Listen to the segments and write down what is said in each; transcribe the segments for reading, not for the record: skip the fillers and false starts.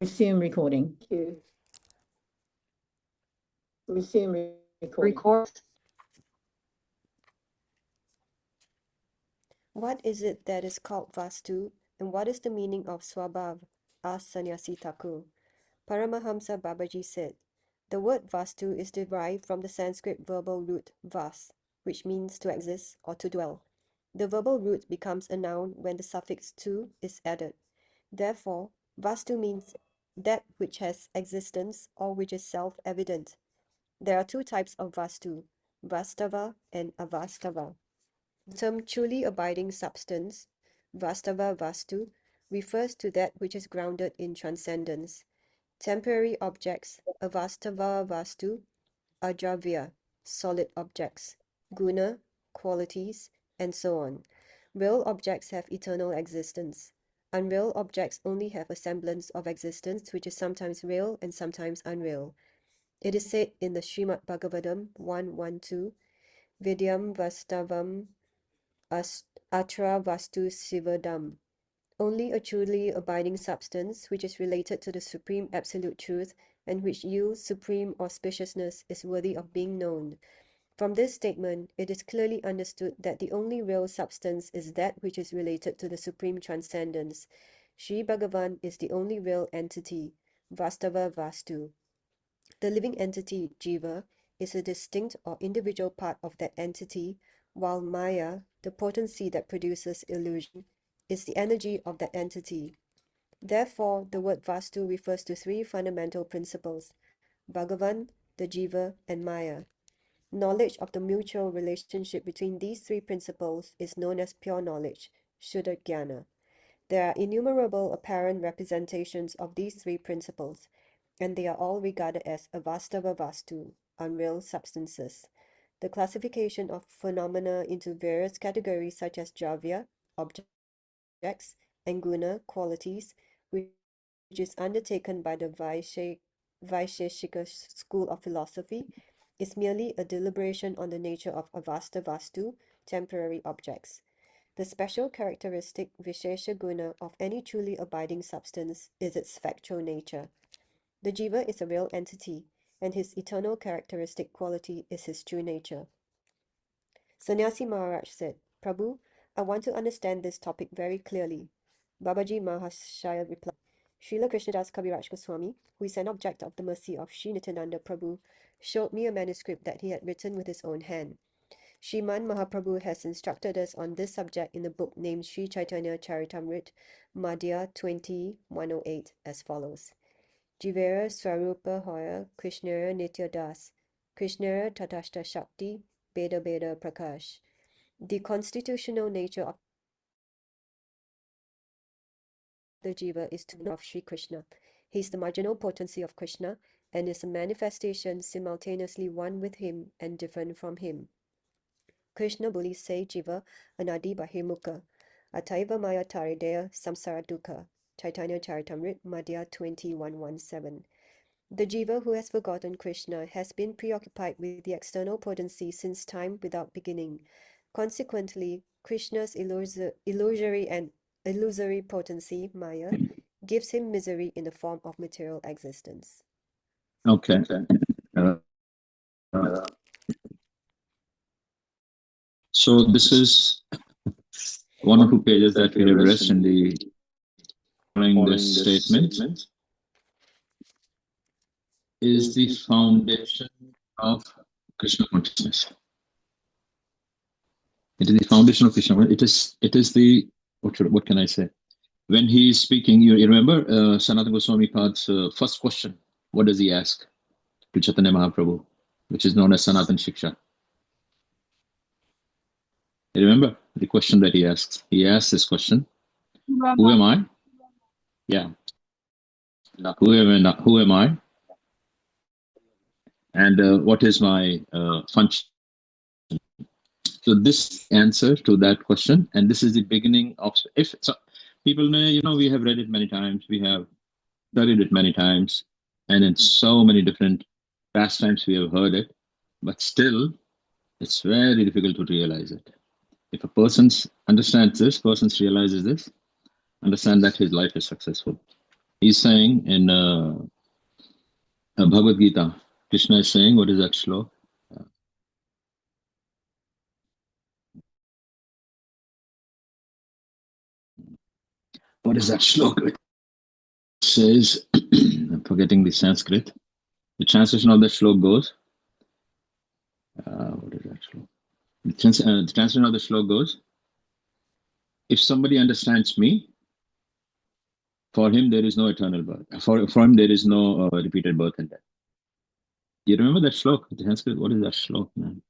Resume recording. Thank you. Resume recording. What is it that is called vastu, and what is the meaning of swabhav? Asked Sannyasi Thakur. Paramahamsa Babaji said, the word vastu is derived from the Sanskrit verbal root vas, which means to exist or to dwell. The verbal root becomes a noun when the suffix tu is added. Therefore, vastu means that which has existence or which is self-evident. There are two types of vastu, vastava and avastava. The term truly abiding substance, vastava vastu, refers to that which is grounded in transcendence. Temporary objects, avastava vastu, are dravya, solid objects, guna, qualities, and so on. Real objects have eternal existence. Unreal objects only have a semblance of existence, which is sometimes real and sometimes unreal. It is said in the Srimad Bhagavatam 1.1.2, Vidyam vastavam atra vastu sivadam. Only a truly abiding substance, which is related to the Supreme Absolute Truth and which yields supreme auspiciousness, is worthy of being known. From this statement, it is clearly understood that the only real substance is that which is related to the Supreme Transcendence. Sri Bhagavān is the only real entity, vastava vastu. The living entity, jiva, is a distinct or individual part of that entity, while māya, the potency that produces illusion, is the energy of that entity. Therefore, the word vastu refers to three fundamental principles, Bhagavan, the jiva, and māya. Knowledge of the mutual relationship between these three principles is known as pure knowledge, śuddha-jñāna. There are innumerable apparent representations of these three principles, and they are all regarded as avastava vastu, unreal substances. The classification of phenomena into various categories such as dravya, objects, and guna, qualities, which is undertaken by the Vaisheshika school of philosophy, is merely a deliberation on the nature of avasta vastu, temporary objects. The special characteristic vishesha guna of any truly abiding substance is its factual nature. The jiva is a real entity, and his eternal characteristic quality is his true nature. Sannyasi Maharaj said, Prabhu, I want to understand this topic very clearly. Babaji Mahashaya replied, Srila Krishnadas Kaviraj Goswami, who is an object of the mercy of Sri Nityananda Prabhu, showed me a manuscript that he had written with his own hand. Śrīman Mahāprabhu has instructed us on this subject in a book named Śrī Caitanya-ccaritāmṛta, Madhya 20:108 as follows. Jivera svarupa haya kṛṣṇera nitya-dāsa, kṛṣṇera taṭasthā-śakti, bhedābheda-prakāśa. The constitutional nature of the jiva is to know of Śrī Kṛṣṇa. He is the marginal potency of Krishna and is a manifestation simultaneously one with him and different from him. Krishna bhūli say jiva anādi-bahirmukha, ataeva māyā tāre deya saṁsāra-duḥkha. Caotanya-caritāmṛta, Madhya 20:117. The jiva who has forgotten Krishna has been preoccupied with the external potency since time without beginning. Consequently, Krishna's illusory potency, māya, gives him misery in the form of material existence. Okay. So this is one or two pages that we have read in the following this statement is the foundation of Krishna consciousness. It is the foundation of Krishna. It is the what can I say? When he is speaking, you remember Sanatana Goswami Pad's first question. What does he ask to Chaitanya Mahaprabhu, which is known as Sanatana Shiksha? You remember the question that he asks? He asks this question: who am I? Yeah. Who am I? And what is my function? So this answer to that question, and this is the beginning of. If so, people know, we have read it many times, we have studied it many times, and in so many different pastimes we have heard it, but still, it's very difficult to realize it. If a person understands this, realizes this, understand that his life is successful. He's saying in Bhagavad Gita, Krishna is saying, what is that shlok? What is that shlok? It says, I'm forgetting the Sanskrit. The translation of that shlok goes, what is that shlok? The translation of the shlok goes, if somebody understands me, for him there is no eternal birth. For him there is no repeated birth and death. You remember that shlok? The Sanskrit, what is that shlok, man?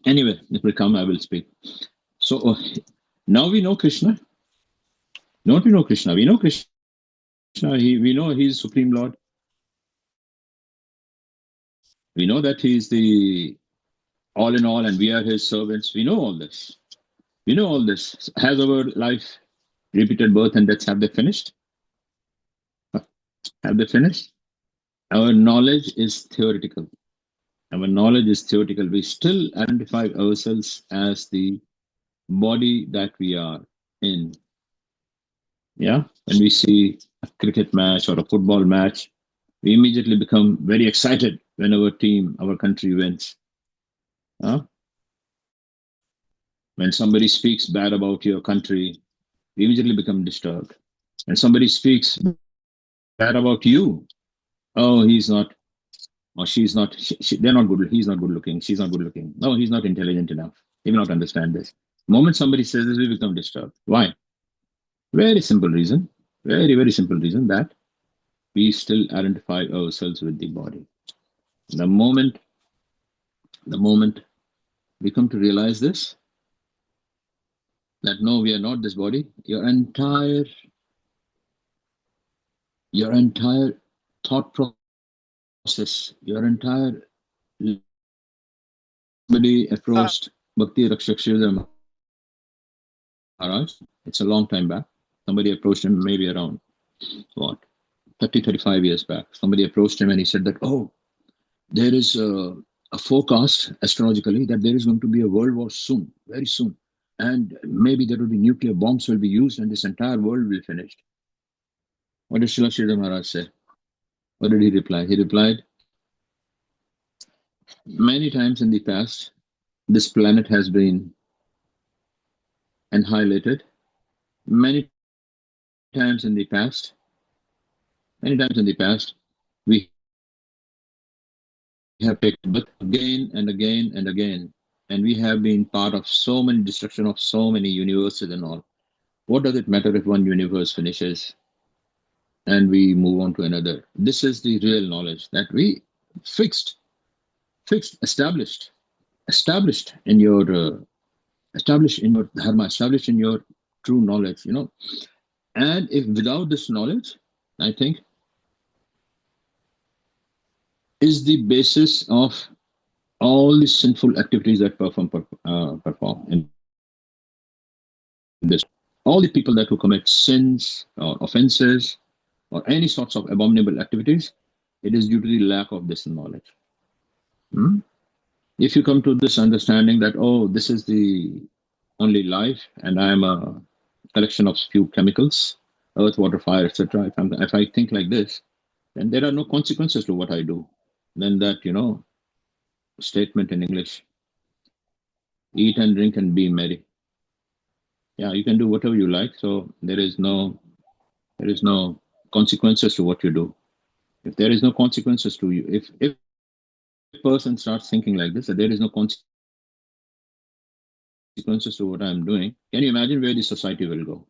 Anyway, if we come, I will speak. So now we know Krishna. Not we know Krishna. We know Krishna. We know He is Supreme Lord. We know that He is the all in all and we are His servants. We know all this. We know all this. Has our life repeated birth and deaths, have they finished? Have they finished? Our knowledge is theoretical. Our knowledge is theoretical. We still identify ourselves as the body that we are in. Yeah, when we see a cricket match or a football match, we immediately become very excited when our team, our country wins. When somebody speaks bad about your country, we immediately become disturbed. When somebody speaks bad about you, oh, he's not, or she's not, they're not good, he's not good looking, she's not good looking. No, he's not intelligent enough. He will not understand this. The moment somebody says this, we become disturbed. Why? Very simple reason, very, very simple reason, that we still identify ourselves with the body. The moment we come to realize this, that no, we are not this body, your entire thought process, your entire... Somebody approached Bhakti Rakshak Śrīman Mahāprabhu. It's a long time back. Somebody approached him, maybe around, 35 years back. Somebody approached him and he said that, oh, there is a forecast astrologically that there is going to be a world war soon, very soon. And maybe there will be nuclear bombs will be used and this entire world will finish. What did Śrīla Śrīman Mahāprabhu say? What did he reply? He replied, many times in the past, this planet has been annihilated. Many times in the past, we have taken birth again and again and again, and we have been part of so many destruction of so many universes and all. What does it matter if one universe finishes and we move on to another? This is the real knowledge that we fixed, established in your dharma, established in your true knowledge, And if without this knowledge, I think, is the basis of all the sinful activities that perform in this. All the people that who commit sins or offenses or any sorts of abominable activities, it is due to the lack of this knowledge. If you come to this understanding that, oh, this is the only life and I am a collection of few chemicals, earth, water, fire, etc. If I think like this, then there are no consequences to what I do. Then that, statement in English, eat and drink and be merry. Yeah, you can do whatever you like. So there is no consequences to what you do. If there is no consequences to you, if a person starts thinking like this, that there is no consequences to what I am doing, can you imagine where the society will go?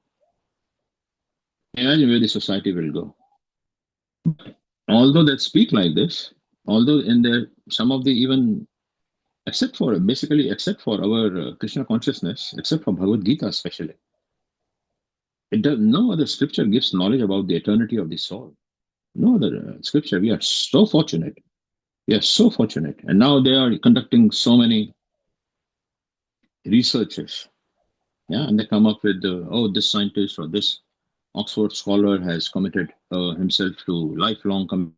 Imagine where the society will go. Although they speak like this, although in there, some of the even, except for our Krishna consciousness, except for Bhagavad Gita especially, no other scripture gives knowledge about the eternity of the soul. No other scripture. We are so fortunate. We are so fortunate. And now they are conducting so many researches. Yeah, and they come up with, this scientist or this Oxford scholar has committed himself to lifelong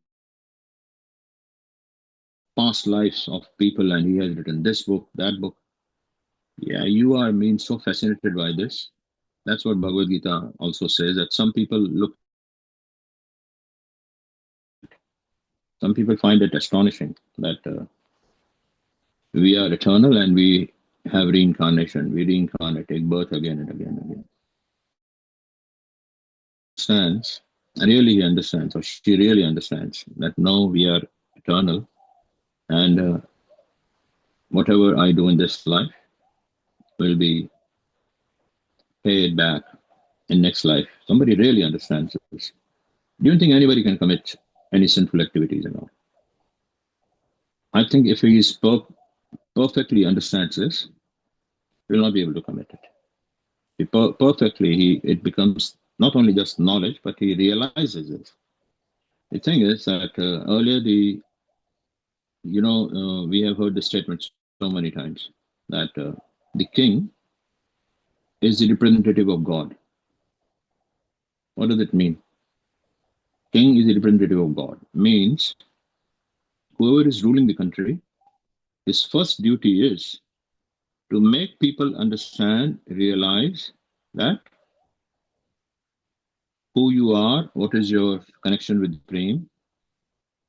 past lives of people, and he has written this book, that book. Yeah, you are being so fascinated by this. That's what Bhagavad Gita also says, that some people find it astonishing that we are eternal and we have reincarnation. We reincarnate, take birth again and again and again. Really he understands, or she really understands that no, we are eternal, and whatever I do in this life will be paid back in next life. Somebody really understands this. Do you think anybody can commit any sinful activities at all? I think if he is perfectly understands this, he will not be able to commit it. It becomes not only just knowledge, but he realizes it. The thing is that earlier we have heard the statement so many times that the king is the representative of God. What does it mean? King is the representative of God. Means whoever is ruling the country, his first duty is to make people understand, realize that who you are, what is your connection with Prem,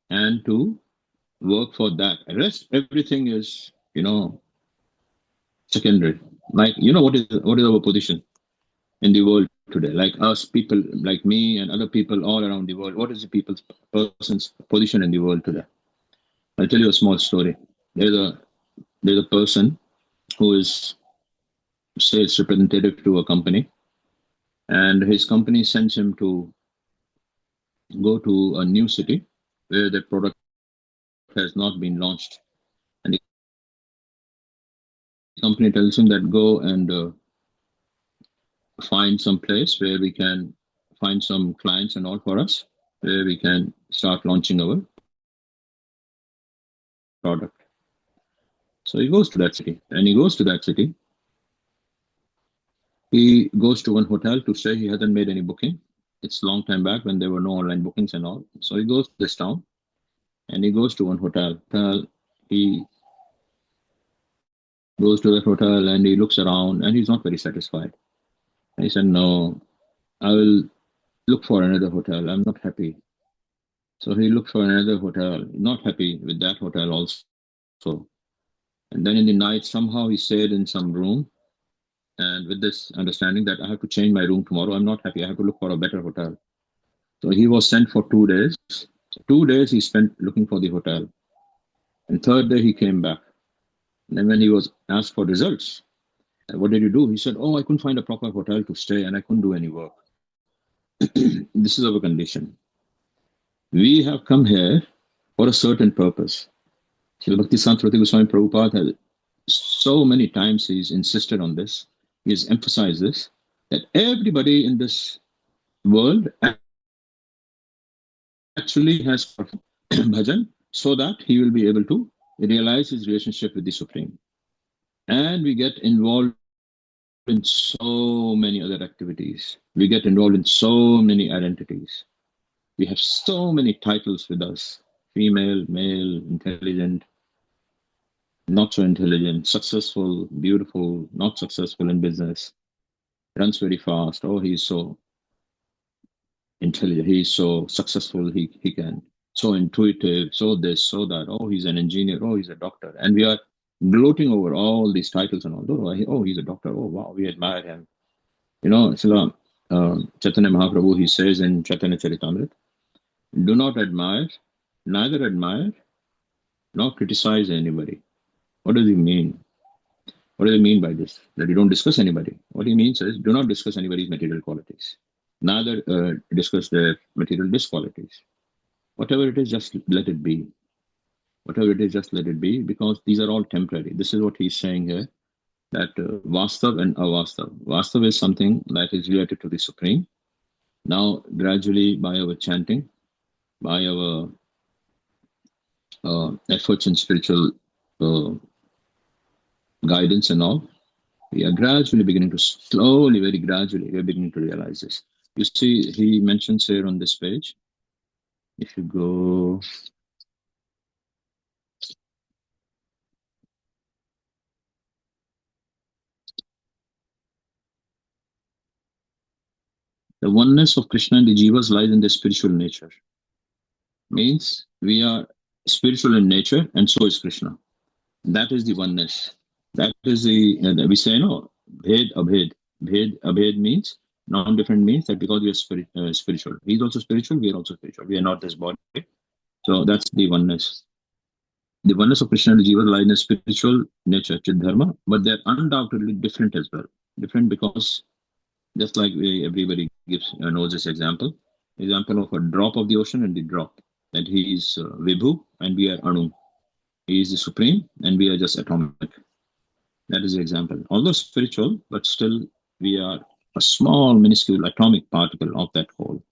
and to work for that. Rest, everything is, secondary. Like, what is our position in the world today? Like us people, like me and other people all around the world, what is the person's position in the world today? I'll tell you a small story. There's a person who is sales representative to a company, and his company sends him to go to a new city where the product has not been launched, and the company tells him that go and find some place where we can find some clients and all for us, where we can start launching our product. So he goes to that city, and he goes to one hotel to stay. He hasn't made any booking. It's a long time back when there were no online bookings and all. So he goes to this town, and he goes to one hotel. He goes to that hotel and he looks around, and he's not very satisfied. And he said, "No, I will look for another hotel. I'm not happy." So he looked for another hotel, not happy with that hotel also. And then in the night, somehow he stayed in some room, and with this understanding that I have to change my room tomorrow, I'm not happy, I have to look for a better hotel. So he was sent for 2 days. So 2 days he spent looking for the hotel. And third day he came back. And then when he was asked for results, what did you do? He said, "Oh, I couldn't find a proper hotel to stay and I couldn't do any work." This is our condition. We have come here for a certain purpose. Srila Bhakti-Siddhanta Goswami Prabhupada has so many times he's insisted on this. He has emphasized this, that everybody in this world actually has bhajan so that he will be able to realize his relationship with the Supreme. And we get involved in so many other activities. We get involved in so many identities. We have so many titles with us: female, male, intelligent, not so intelligent, successful, beautiful, not successful in business, runs very fast. Oh, he's so intelligent, he's so successful, he can, so intuitive, so this, so that. Oh, he's an engineer. Oh, he's a doctor. And we are gloating over all these titles and all. Oh, he's a doctor. Oh, wow, we admire him. So Chaitanya Mahāprabhu, he says in Caotanya-caritāmṛta, do not admire, neither admire nor criticize anybody. What does he mean? What does he mean by this? That you don't discuss anybody. What he means is, do not discuss anybody's material qualities. Neither discuss their material disqualities. Whatever it is, just let it be. Whatever it is, just let it be, because these are all temporary. This is what he's saying here, that vastav and avastav. Vastav is something that is related to the Supreme. Now, gradually, by our chanting, by our efforts in spiritual guidance and all, we are gradually beginning to, slowly, very gradually, we are beginning to realize this. You see, he mentions here on this page, if you go, The oneness of Krishna and the Jivas lies in their spiritual nature. Means we are spiritual in nature, and so is Krishna. That is the oneness. That is the, we say, no, bhedābheda. Bhedābheda means, non-different means that because we are spiritual. He is also spiritual, we are also spiritual. We are not this body. So that's the oneness. The oneness of Krishna and the Jiva lie in a spiritual nature, Śrī-Dharma, but they're undoubtedly different as well. Different because, just like everybody knows this example of a drop of the ocean and the drop. That he is Vibhu and we are Anu. He is the supreme and we are just atomic. That is the example. Although spiritual, but still we are a small, minuscule atomic particle of that whole.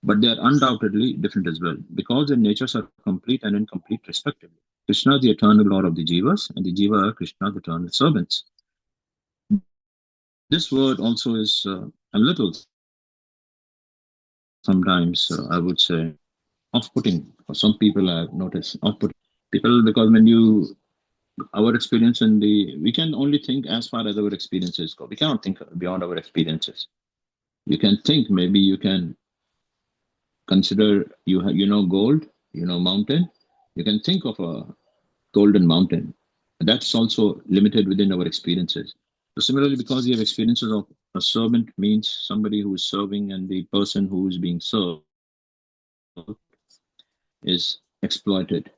But they are undoubtedly different as well, because their natures are complete and incomplete respectively. Krishna is the eternal Lord of the Jivas, and the Jiva are Krishna's eternal servants. This word also is a little, sometimes I would say, off-putting. For some people I have noticed, off-putting. People, because when our experience we can only think as far as our experiences go. We cannot think beyond our experiences. You can think, maybe you can consider, you know gold, mountain. You can think of a golden mountain. That's also limited within our experiences. So similarly, because we have experiences of a servant means somebody who is serving, and the person who is being served is exploited.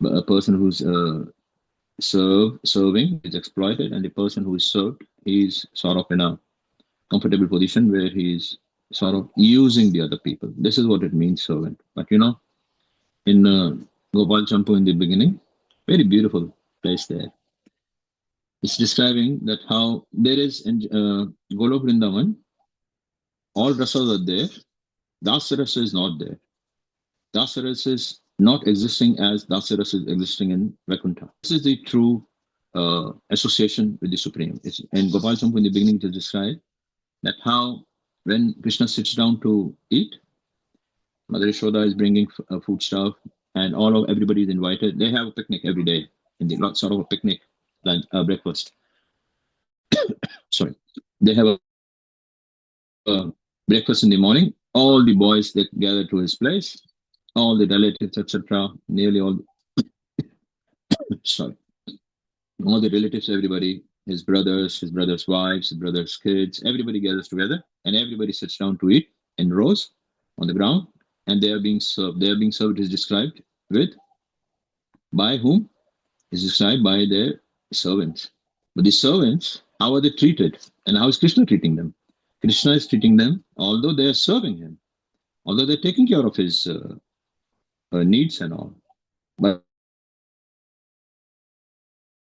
But a person who's serving is exploited, and the person who is served, he's sort of in a comfortable position where he's sort of using the other people. This is what it means, servant. But in Gopal Champu in the beginning, very beautiful place there. It's describing that how there is in Golok Vrindavan, all rasas are there, Dasarasa is not there. Dasarasa is not existing as Dasarasa is existing in Vaikuntha. This is the true association with the Supreme. It's, in Gopal Champu in the beginning, it is described that how when Krishna sits down to eat, Mother Yashoda is bringing food stuff, and everybody is invited. They have a picnic every day, in the sort of a picnic lunch, breakfast. Sorry, they have a breakfast in the morning. All the boys they gather to his place, all the relatives, etc. Nearly all. Sorry, all the relatives, everybody. His brothers' wives, his brothers' kids, everybody gathers together and everybody sits down to eat in rows on the ground, and they are being served. They are being served is described by whom? Is described by their servants. But the servants, how are they treated? And how is Krishna treating them? Krishna is treating them, although they are serving him, although they're taking care of his needs and all. But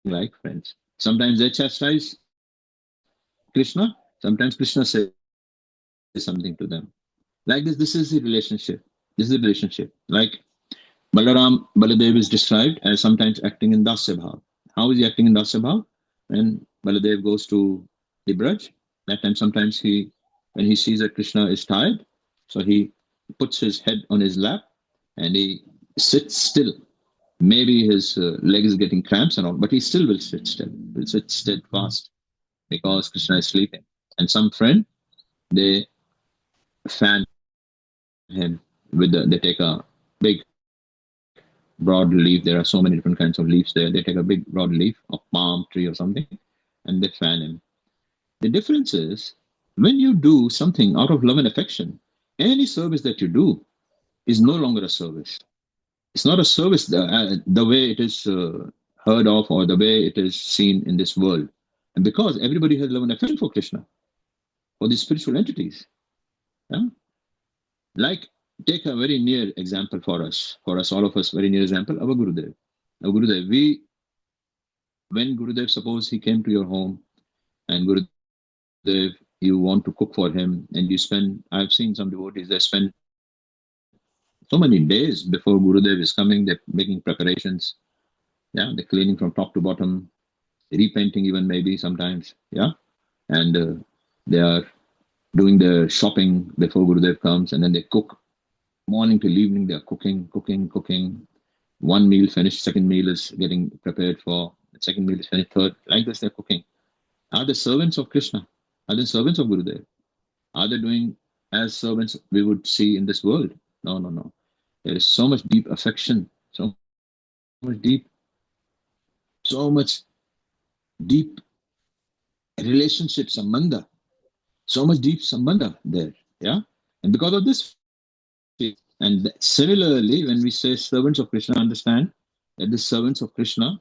like friends. Sometimes they chastise Krishna, sometimes Krishna says something to them. Like this is the relationship. This is the relationship. Like Baladev is described as sometimes acting in Dasya Bhav. How is he acting in Dasya Bhav? When Baladev goes to the Braj, that time sometimes when he sees that Krishna is tired, so he puts his head on his lap and he sits still. Maybe his leg is getting cramps and all, but he still will sit still. Will sit steadfast because Krishna is sleeping. And some friend, they fan him with they take a big broad leaf. There are so many different kinds of leaves there. They take a big broad leaf of palm tree or something and they fan him. The difference is when you do something out of love and affection, any service that you do is no longer a service. It's not a service the way it is heard of or the way it is seen in this world. And because everybody has love and affection for Krishna, for these spiritual entities. Yeah? Like, take a very near example for us, all of us, very near example, our Gurudev. Our Gurudev, when Gurudev, suppose he came to your home and Gurudev, you want to cook for him and you spend, I've seen some devotees, they spend so many days before Gurudev is coming, they're making preparations. Yeah, they're cleaning from top to bottom, repainting even maybe sometimes. Yeah, and they are doing the shopping before Gurudev comes, and then they cook. Morning till evening, they are cooking. One meal finished, second meal is getting prepared for, second meal is finished, third. Like this, they're cooking. Are they servants of Krishna? Are they servants of Gurudev? Are they doing as servants we would see in this world? No, no, no. There is so much deep affection, so much deep relationship, sambandha, so much deep sambandha there, yeah? And because of this, and similarly, when we say servants of Krishna, understand that the servants of Krishna,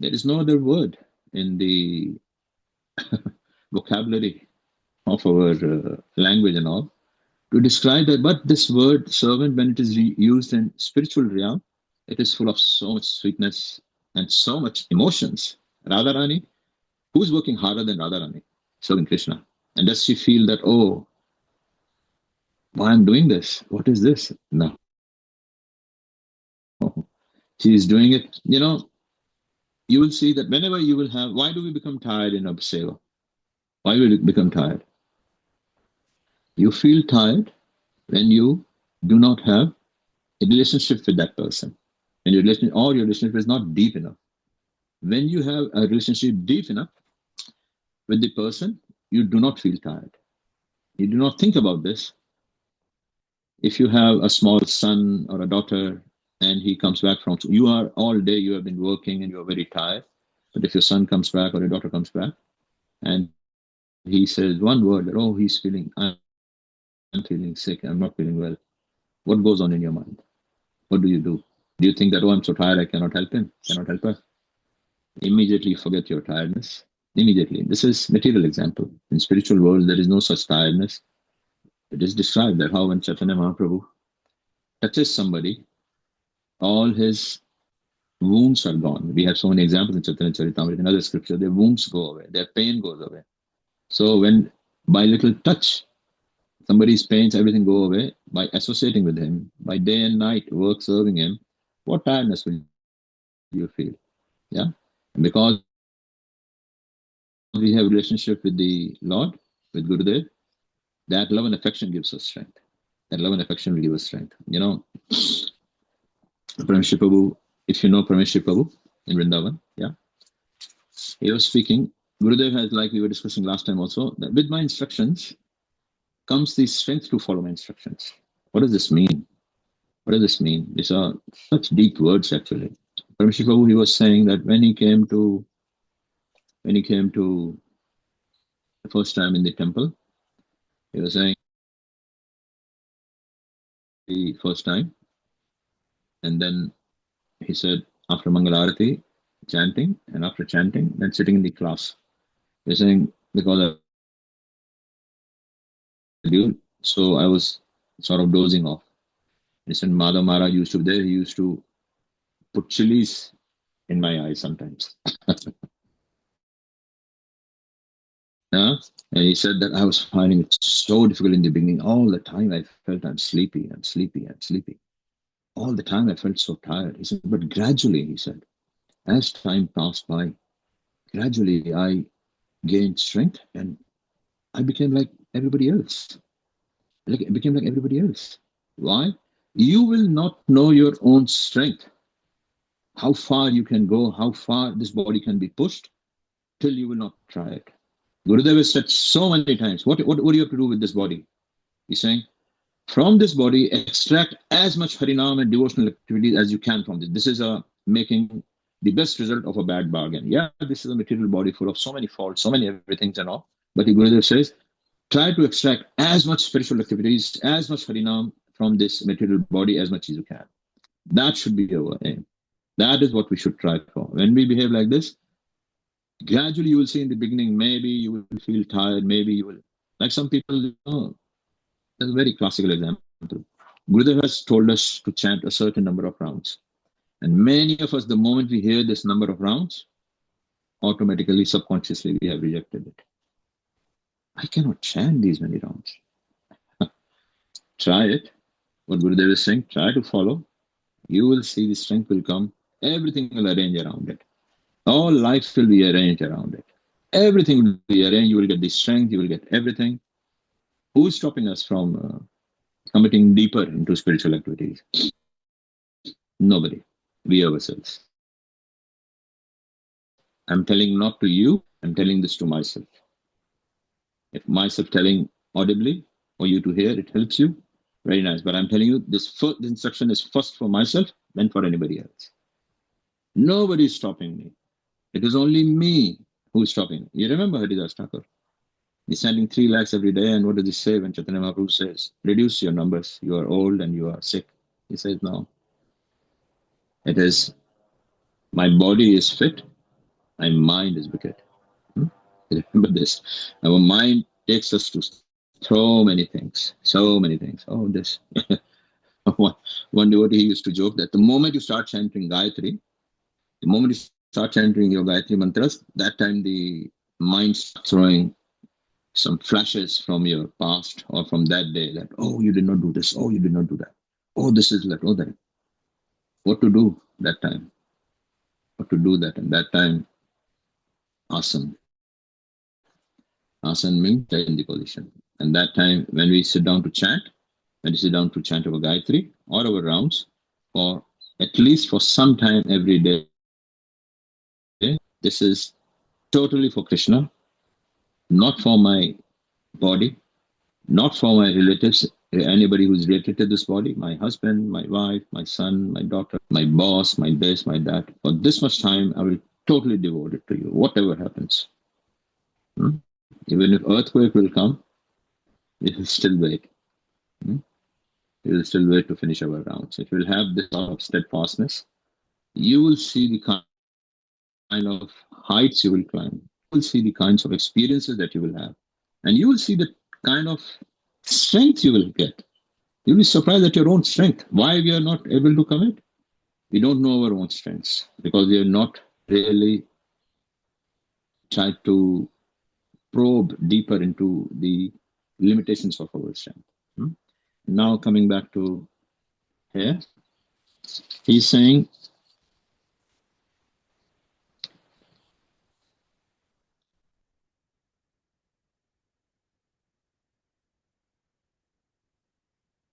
there is no other word in the vocabulary of our language and all to describe that, but this word servant, when it is used in spiritual realm, it is full of so much sweetness and so much emotions. Radharani, who's working harder than Radharani? Serving Krishna. And does she feel that, oh, why I'm doing this? What is this? No. She is doing it, you know, you will see that whenever you will have, why do we become tired in our seva? Why will we become tired? You feel tired when you do not have a relationship with that person. When your relationship is not deep enough. When you have a relationship deep enough with the person, you do not feel tired. You do not think about this. If you have a small son or a daughter and he comes back from, you are all day, you have been working and you are very tired. But if your son comes back or your daughter comes back and he says one word, that, oh, he's feeling, I'm feeling sick, I'm not feeling well. What goes on in your mind? What do? Do you think that, oh, I'm so tired, I cannot help him, cannot help her? Immediately forget your tiredness. Immediately. This is material example. In spiritual world, there is no such tiredness. It is described that how when Chaitanya Mahāprabhu touches somebody, all his wounds are gone. We have so many examples in Caotanya-caritāmṛta, in other scripture, their wounds go away, their pain goes away. So when by little touch, somebody's pains, everything go away, by associating with him, by day and night work serving him, what tiredness will you feel? Yeah? And because we have relationship with the Lord, with Gurudev, that love and affection gives us strength. That love and affection will give us strength. You know, Paramahansa Prabhu, if you know Paramahansa Prabhu in Vrindavan, yeah, he was speaking. Gurudev has, like we were discussing last time also, that with my instructions comes the strength to follow my instructions. What does this mean? What does this mean? These are such deep words actually. Paramahansa Prabhu, he was saying that when he came to the first time in the temple, he was saying the first time, and then he said after Mangalarati, chanting, and after chanting, then sitting in the class. He's saying, because so I was sort of dozing off. He said Madhav Maharaj used to be there, he used to put chilies in my eyes sometimes. Yeah? And he said that I was finding it so difficult in the beginning. All the time I felt I'm sleepy. All the time I felt so tired. He said, but gradually, he said, as time passed by, gradually I gained strength and I became like everybody else. I became like everybody else. Why? You will not know your own strength, how far you can go, how far this body can be pushed, till you will not try it. Gurudev has said so many times, what do you have to do with this body? He's saying, from this body, extract as much harinam and devotional activities as you can from this. This is making the best result of a bad bargain. Yeah, this is a material body full of so many faults, so many everythings and all. But the Gurudev says, try to extract as much spiritual activities, as much harinam from this material body as much as you can. That should be our aim. That is what we should try for. When we behave like this, gradually you will see in the beginning, maybe you will feel tired, maybe you will, like some people, you know, that's a very classical example. Gurudev has told us to chant a certain number of rounds. And many of us, the moment we hear this number of rounds, automatically, subconsciously, we have rejected it. I cannot chant these many rounds. Try it. What Gurudev is saying, try to follow. You will see the strength will come. Everything will arrange around it. All life will be arranged around it. Everything will be arranged. You will get the strength. You will get everything. Who is stopping us from committing deeper into spiritual activities? Nobody. We ourselves. I'm telling not to you, I'm telling this to myself. If myself telling audibly for you to hear. It helps you. Very nice. But I'm telling you, this instruction is first for myself, then for anybody else. Nobody is stopping me. It is only me who is stopping. You remember Haridas Thakur? He's sending 3 lakhs every day, and what does he say when Chaitanya Mahaprabhu says, reduce your numbers, you are old and you are sick? He says, no. It is, my body is fit, my mind is wicked. Remember this. Our mind takes us to so many things. Oh, this. One devotee used to joke that the moment you start chanting Gayatri, the moment you start chanting your Gayatri mantras, that time the mind starts throwing some flashes from your past or from that day that, oh, you did not do this, oh, you did not do that, oh, this is that, oh, that. What to do that time? What to do that? And that time, asana. Asana means stay in the position. And that time, when we sit down to chant, our Gayatri or our rounds, or at least for some time every day, this is totally for Krishna, not for my body, not for my relatives, anybody who's related to this body, my husband, my wife, my son, my daughter, my boss, my this, my that. For this much time, I will totally devote it to you, whatever happens. Even if earthquake will come, we will still wait. We will still wait to finish our rounds. If you will have this sort of steadfastness, you will see the kind of heights you will climb. You will see the kinds of experiences that you will have. And you will see the kind of strength you will get. You'll be surprised at your own strength. Why we are not able to commit? We don't know our own strengths because we have not really tried to probe deeper into the limitations of our strength. Now coming back to here, he's saying,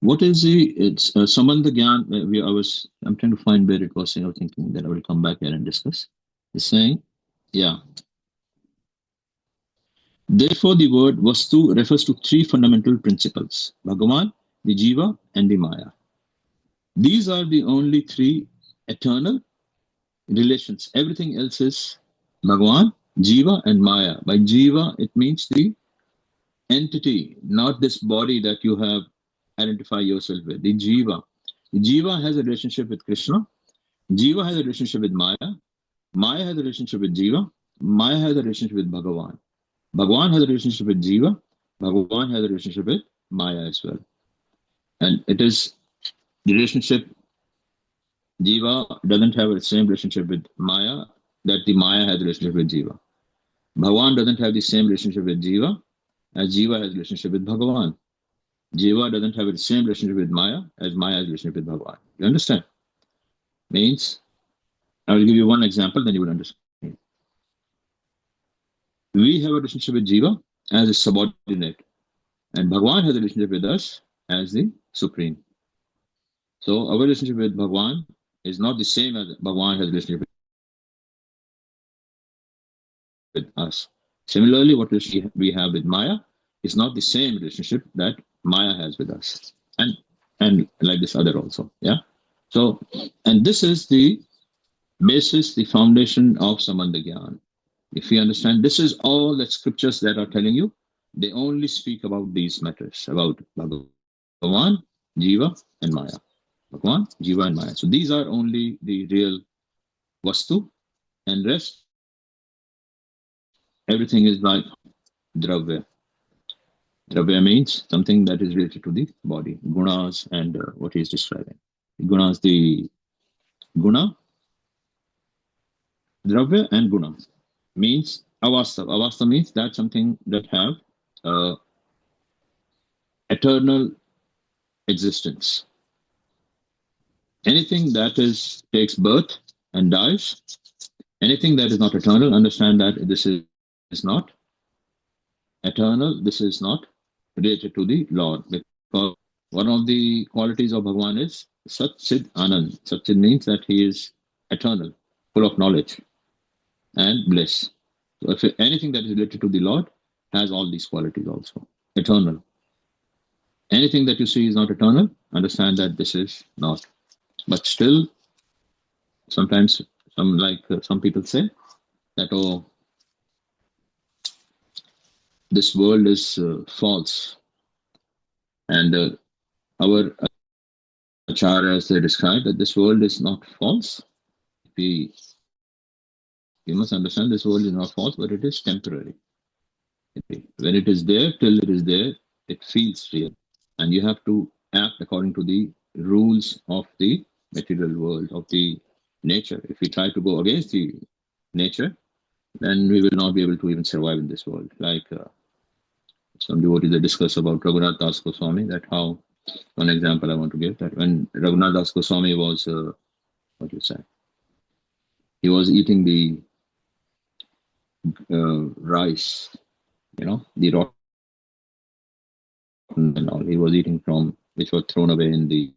what is it's Sambandha Gyan, I'm trying to find where it was saying, I was thinking that I will come back here and discuss. He's saying, yeah. Therefore, the word vastu refers to 3 fundamental principles, Bhagavān, the Jiva, and the Māyā. These are the only 3 eternal relations. Everything else is Bhagavān, Jiva, and Māyā. By Jiva, it means the entity, not this body that you have identified yourself with. The Jiva. The Jiva has a relationship with Krishna. Jiva has a relationship with Māyā. Māyā has a relationship with Jiva. Māyā has a relationship with Bhagavān. Bhagavān has a relationship with Jiva. Bhagavān has a relationship with Māyā as well. And it is the relationship, Jiva doesn't have the same relationship with Māyā that the Māyā has a relationship with Jiva. Bhagavān doesn't have the same relationship with Jiva as Jiva has a relationship with Bhagavān. Jiva doesn't have the same relationship with Māyā as Māyā has a relationship with Bhagavān. You understand? Means, I will give you one example, then you will understand. We have a relationship with Jiva as a subordinate, and Bhagavān has a relationship with us as the supreme. So our relationship with Bhagavān is not the same as Bhagavān has a relationship with us. Similarly, what we have with Māyā is not the same relationship that Māyā has with us, and like this other also. Yeah. So, and this is the basis, the foundation of Sambandha Gyan. If you understand, this is all the scriptures that are telling you. They only speak about these matters, about Bhagavān, Jiva, and Māyā. Bhagavān, Jiva, and Māyā. So these are only the real vastu, and rest, everything is like dravya. Dravya means something that is related to the body, gunas, and what he is describing. Gunas, the guna, dravya, and guna means avastha. Avastha means that something that have eternal existence. Anything that takes birth and dies, anything that is not eternal, understand that this is not eternal, this is not related to the Lord. Because one of the qualities of Bhagavān is Sat Chid Anand. Sat Chid means that he is eternal, full of knowledge and bliss. So if anything that is related to the Lord has all these qualities also. Eternal, anything that you see is not eternal, understand that this is not. But still, sometimes some people say that, oh, this world is false, and our acharyas, they describe that this world is not false. We must understand this world is not false, but it is temporary. When it is there, till it is there, it feels real, and you have to act according to the rules of the material world, of the nature. If we try to go against the nature, then we will not be able to even survive in this world. Like some devotees, they discuss about Raghunath Das Goswami, that how, one example I want to give, that when Raghunath Das Goswami was, he was eating the rice, the rotten and all. He was eating from, which was thrown away in the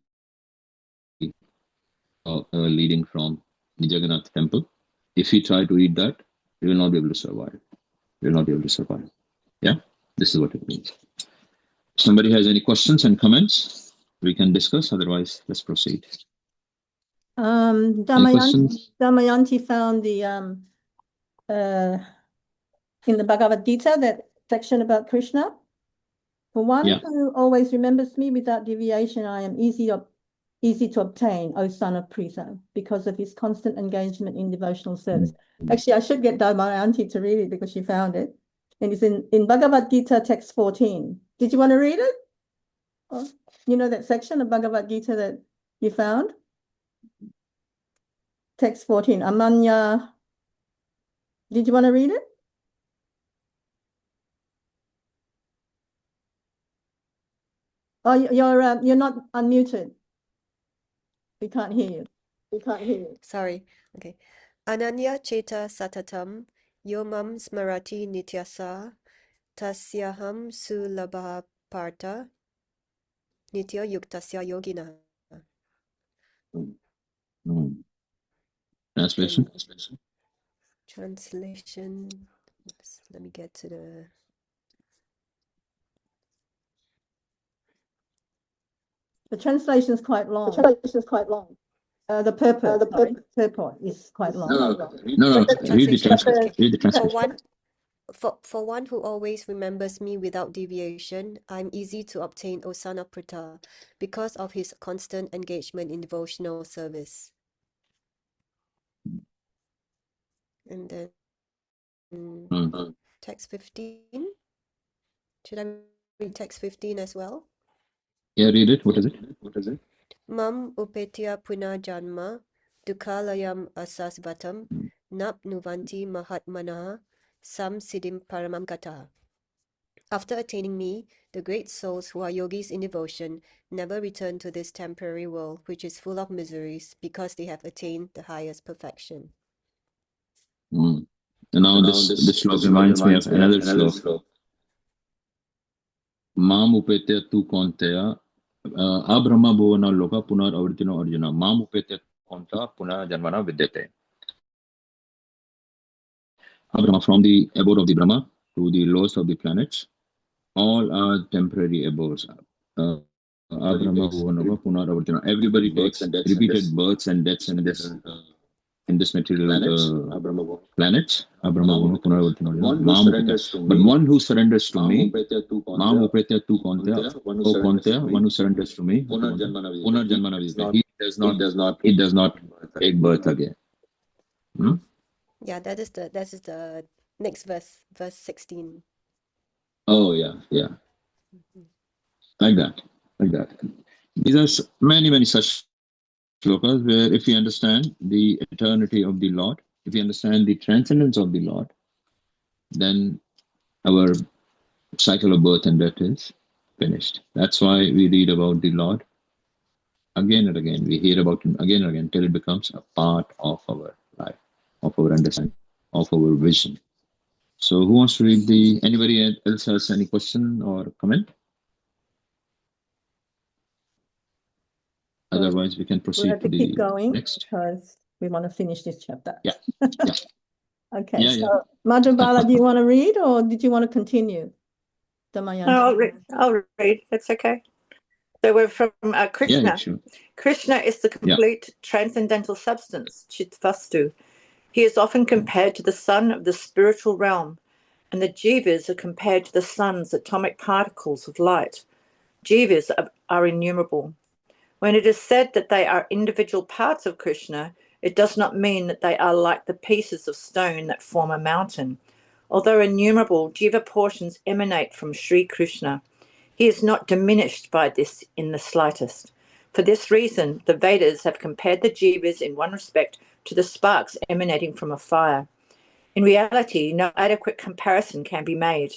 leading from the Jagannath temple. If he tried to eat that, he will not be able to survive. He will not be able to survive. Yeah, this is what it means. Somebody has any questions and comments, we can discuss. Otherwise, let's proceed. Damayanti found the in the Bhagavad Gita, that section about Krishna. For one who always remembers me without deviation, I am easy to obtain, O son of Pritha, because of his constant engagement in devotional service. Actually, I should get Damayanti to read it because she found it. And it's in Bhagavad Gita, text 14. Did you want to read it? Oh, you know that section of Bhagavad Gita that you found? Text 14, Amanya. Did you want to read it? Oh, you're not unmuted. We can't hear you. We can't hear you. Sorry. Okay. Ananya cheta satatam yomam smarati nityasa tasyaham sulabha parta nitya yuktasya yogina. Translation. Translation. Oops, let me get to the. The translation is quite long. The purport is quite long. No, read the translation. Read the translation. For one who always remembers me without deviation, I am easy to obtain, O son of Pritha, because of his constant engagement in devotional service. And then text 15. Should I read text 15 as well? Yeah, read it. What is it? Mam upetya puna janma dukhalayam asasvatam nap nuvanti mahatmana sam siddhim paramam gata. After attaining me, the great souls who are yogis in devotion never return to this temporary world, which is full of miseries, because they have attained the highest perfection. And now this slok reminds me of another slok. Mam upetya tu konteya abrahma bhuvana loka punar avritino arjuna mam upetya konta punar janmana vidyate. Abrahma, from the abode of the Brahma to the lowest of the planets, all are temporary abodes. Everybody takes repeated births and deaths in this material planets. But one who surrenders to me, one who surrenders to me, he does not take birth again. Yeah, that is the next verse 16. Oh yeah. Like that. These are many such slokas where, if we understand the eternity of the Lord, if we understand the transcendence of the Lord, then our cycle of birth and death is finished. That's why we read about the Lord again and again. We hear about him again and again till it becomes a part of our life, of our understanding, of our vision. So who wants to read anybody else has any question or comment? Otherwise, we can proceed to the keep going next. because we want to finish this chapter. Yeah. Okay, so Madhya, do you want to read or did you want to continue? No, I'll read. It's okay. So we're from Kṛṣṇa. Yeah, sure. Kṛṣṇa is the complete transcendental substance, chit vastu. He is often compared to the sun of the spiritual realm, and the jivas are compared to the sun's atomic particles of light. Jivas are innumerable. When it is said that they are individual parts of Kṛṣṇa, it does not mean that they are like the pieces of stone that form a mountain. Although innumerable, jiva portions emanate from Śrī Kṛṣṇa. He is not diminished by this in the slightest. For this reason, the Vedas have compared the jivas in one respect to the sparks emanating from a fire. In reality, no adequate comparison can be made.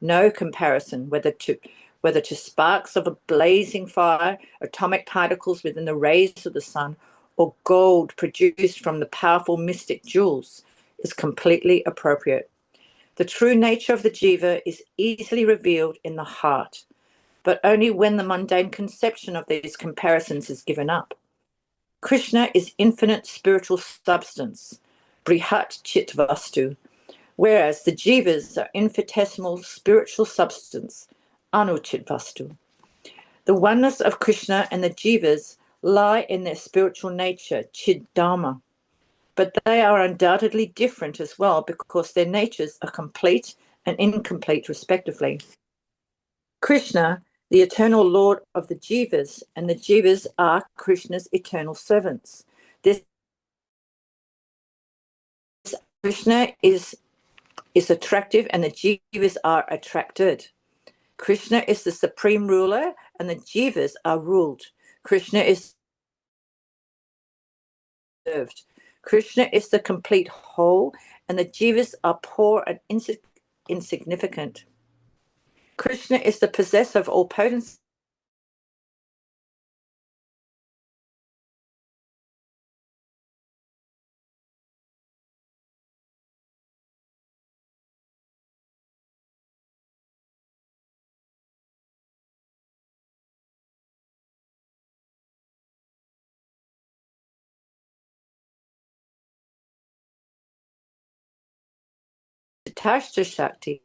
No comparison, whether to sparks of a blazing fire, atomic particles within the rays of the sun, or gold produced from the powerful mystic jewels, is completely appropriate. The true nature of the jiva is easily revealed in the heart, but only when the mundane conception of these comparisons is given up. Kṛṣṇa is infinite spiritual substance, brihat chit vastu, whereas the jivas are infinitesimal spiritual substance, anuchit vastu. The oneness of Kṛṣṇa and the jivas lie in their spiritual nature, chid dharma, but they are undoubtedly different as well because their natures are complete and incomplete respectively. Kṛṣṇa, the eternal Lord of the jivas, and the jivas are Kṛṣṇa's eternal servants. This Kṛṣṇa is attractive and the jivas are attracted. Kṛṣṇa is the supreme ruler and the jivas are ruled. Kṛṣṇa is served. Kṛṣṇa is the complete whole and the jivas are poor and insignificant. Kṛṣṇa is the possessor of all potency. Taṭasthā-śakti,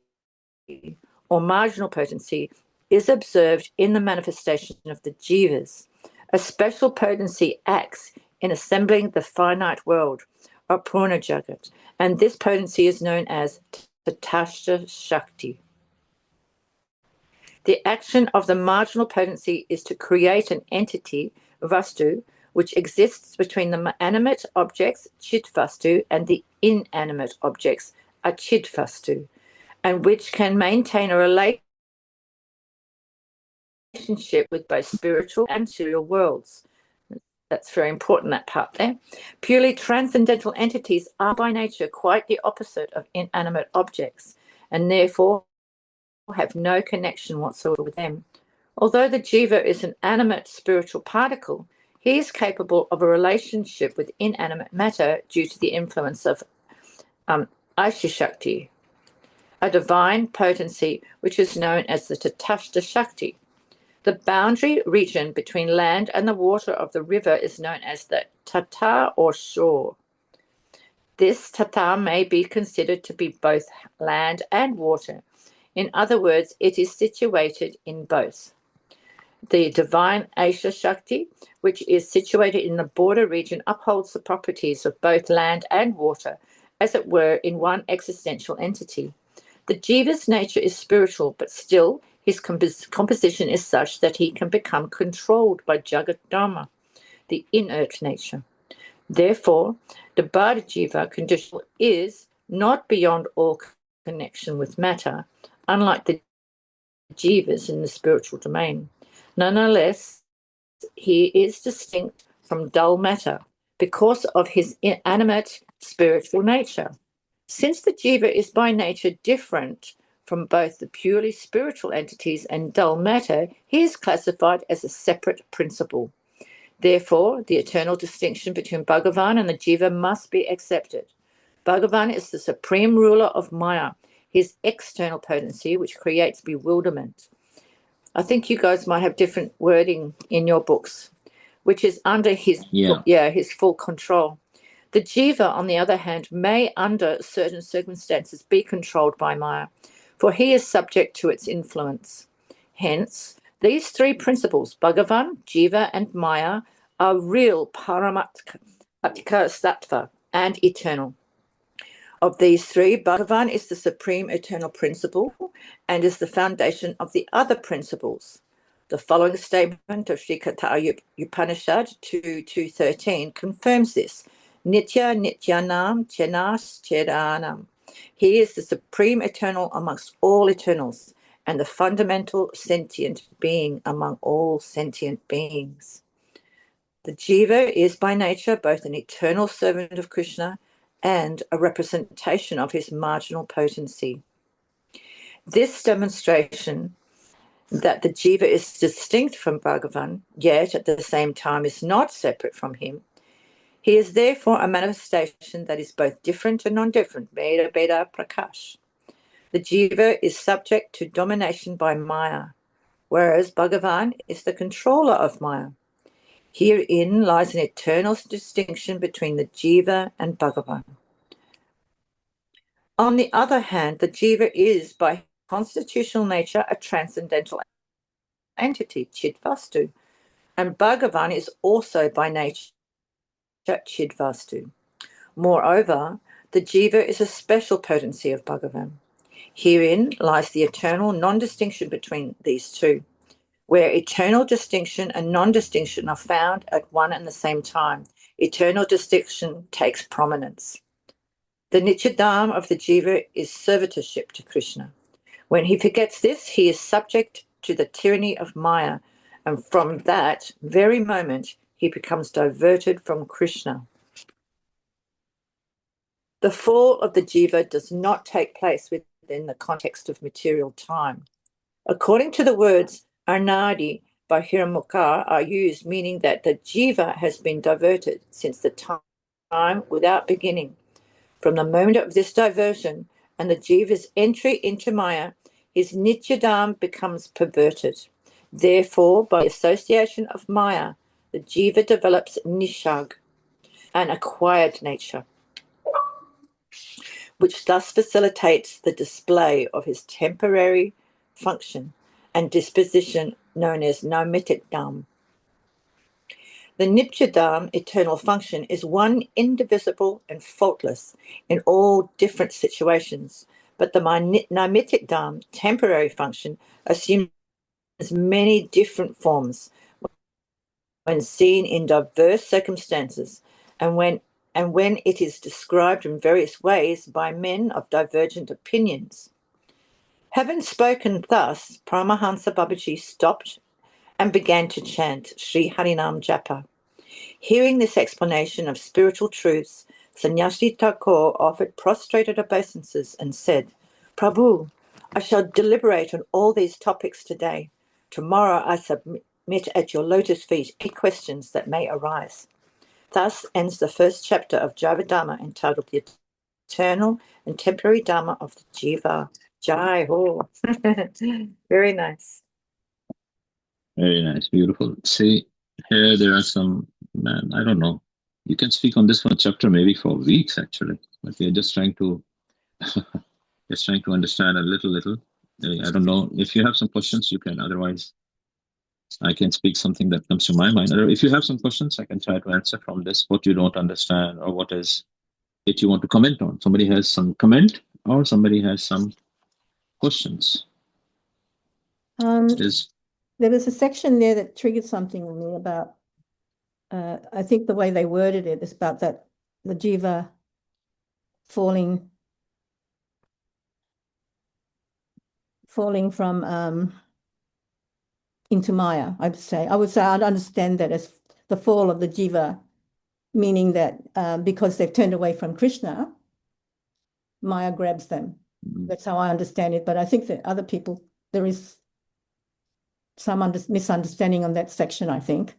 or marginal potency, is observed in the manifestation of the jivas. A special potency acts in assembling the finite world, or purna jagat, and this potency is known as taṭasthā-śakti. The action of the marginal potency is to create an entity, vastu, which exists between the animate objects, chit vastu, and the inanimate objects, achit vastu, and which can maintain a relationship with both spiritual and material worlds. That's very important, that part there. Purely transcendental entities are by nature quite the opposite of inanimate objects, and therefore have no connection whatsoever with them. Although the jiva is an animate spiritual particle, he is capable of a relationship with inanimate matter due to the influence of Aisha-shakti, a divine potency which is known as the taṭasthā-śakti. The boundary region between land and the water of the river is known as the taṭa or shore. This taṭa may be considered to be both land and water. In other words, it is situated in both. The divine Aisha-shakti, which is situated in the border region, upholds the properties of both land and water, as it were, in one existential entity. The jiva's nature is spiritual, but still his composition is such that he can become controlled by jagat dharma, the inert nature. Therefore, the bāda jiva condition is not beyond all connection with matter, unlike the jivas in the spiritual domain. Nonetheless, he is distinct from dull matter because of his inanimate spiritual nature. Since the jiva is by nature different from both the purely spiritual entities and dull matter, he is classified as a separate principle. Therefore, the eternal distinction between Bhagavān and the jiva must be accepted. Bhagavān is the supreme ruler of māyā, his external potency, which creates bewilderment. I think you guys might have different wording in your books, which is under his full control. The jiva, on the other hand, may, under certain circumstances, be controlled by māyā, for he is subject to its influence. Hence, These three principles, Bhagavān, Jiva, and Māyā, are real paramatma and eternal. Of these three, Bhagavān is the supreme eternal principle and is the foundation of the other principles. The following statement of Śrī Caitanya-ccaritāmṛta 2.13 confirms this. Nitya-dāsa chenas. He is the supreme eternal amongst all eternals and the fundamental sentient being among all sentient beings. The Jiva is by nature both an eternal servant of Kṛṣṇa and a representation of his marginal potency. This demonstration that the Jiva is distinct from Bhagavān, yet at the same time is not separate from him. He is therefore a manifestation that is both different and non-different, bhedābheda-prakāśa. The Jiva is subject to domination by māyā, whereas Bhagavān is the controller of māyā. Herein lies an eternal distinction between the Jiva and Bhagavān. On the other hand, the Jiva is by constitutional nature a transcendental entity, vastu, and Bhagavān is also by nature vastu. Moreover, the Jiva is a special potency of Bhagavān. Herein lies the eternal non-distinction between these two, where eternal distinction and non-distinction are found at one and the same time. Eternal distinction takes prominence. The nitya-dāsa of the Jiva is servitorship to Kṛṣṇa. When he forgets this, he is subject to the tyranny of māyā, and from that very moment, he becomes diverted from Kṛṣṇa. The fall of the Jiva does not take place within the context of material time. According to the words, anādi-bahirmukha are used, meaning that the Jiva has been diverted since the time without beginning. From the moment of this diversion and the Jiva's entry into māyā, his nitya-dāsa becomes perverted. Therefore, by association of māyā, the Jiva develops nishag, an acquired nature, which thus facilitates the display of his temporary function and disposition known as nitya-dāsa. The nitya-dāsa eternal function is one indivisible and faultless in all different situations, but the nitya-dāsa temporary function assumes many different forms when seen in diverse circumstances and when it is described in various ways by men of divergent opinions. Having spoken thus, Paramahamsa Babaji stopped and began to chant Sri Harinam Japa. Hearing this explanation of spiritual truths, Sannyasi Thakur offered prostrated obeisances and said, Prabhu, I shall deliberate on all these topics today. Tomorrow I submit at your lotus feet any questions that may arise. Thus ends the first chapter of Jaiva Dharma, entitled The Eternal and Temporary Dharma of the Jiva. Jai Ho. Very nice. Very nice, beautiful. See, here there are some, man, I don't know. You can speak on this one chapter maybe for weeks actually, but we are just trying to understand a little. I don't know if you have some questions, you can. Otherwise, I can speak something that comes to my mind. Or if you have some questions, I can try to answer from this what you don't understand or what is it you want to comment on. Somebody has some comment or somebody has some questions. There was a section there that triggered something in me about, I think the way they worded it is about that the Jiva falling from into māyā. I would say I'd understand that as the fall of the Jiva, meaning that because they've turned away from Kṛṣṇa, māyā grabs them. That's how I understand it. But I think that other people, there is some misunderstanding on that section, I think.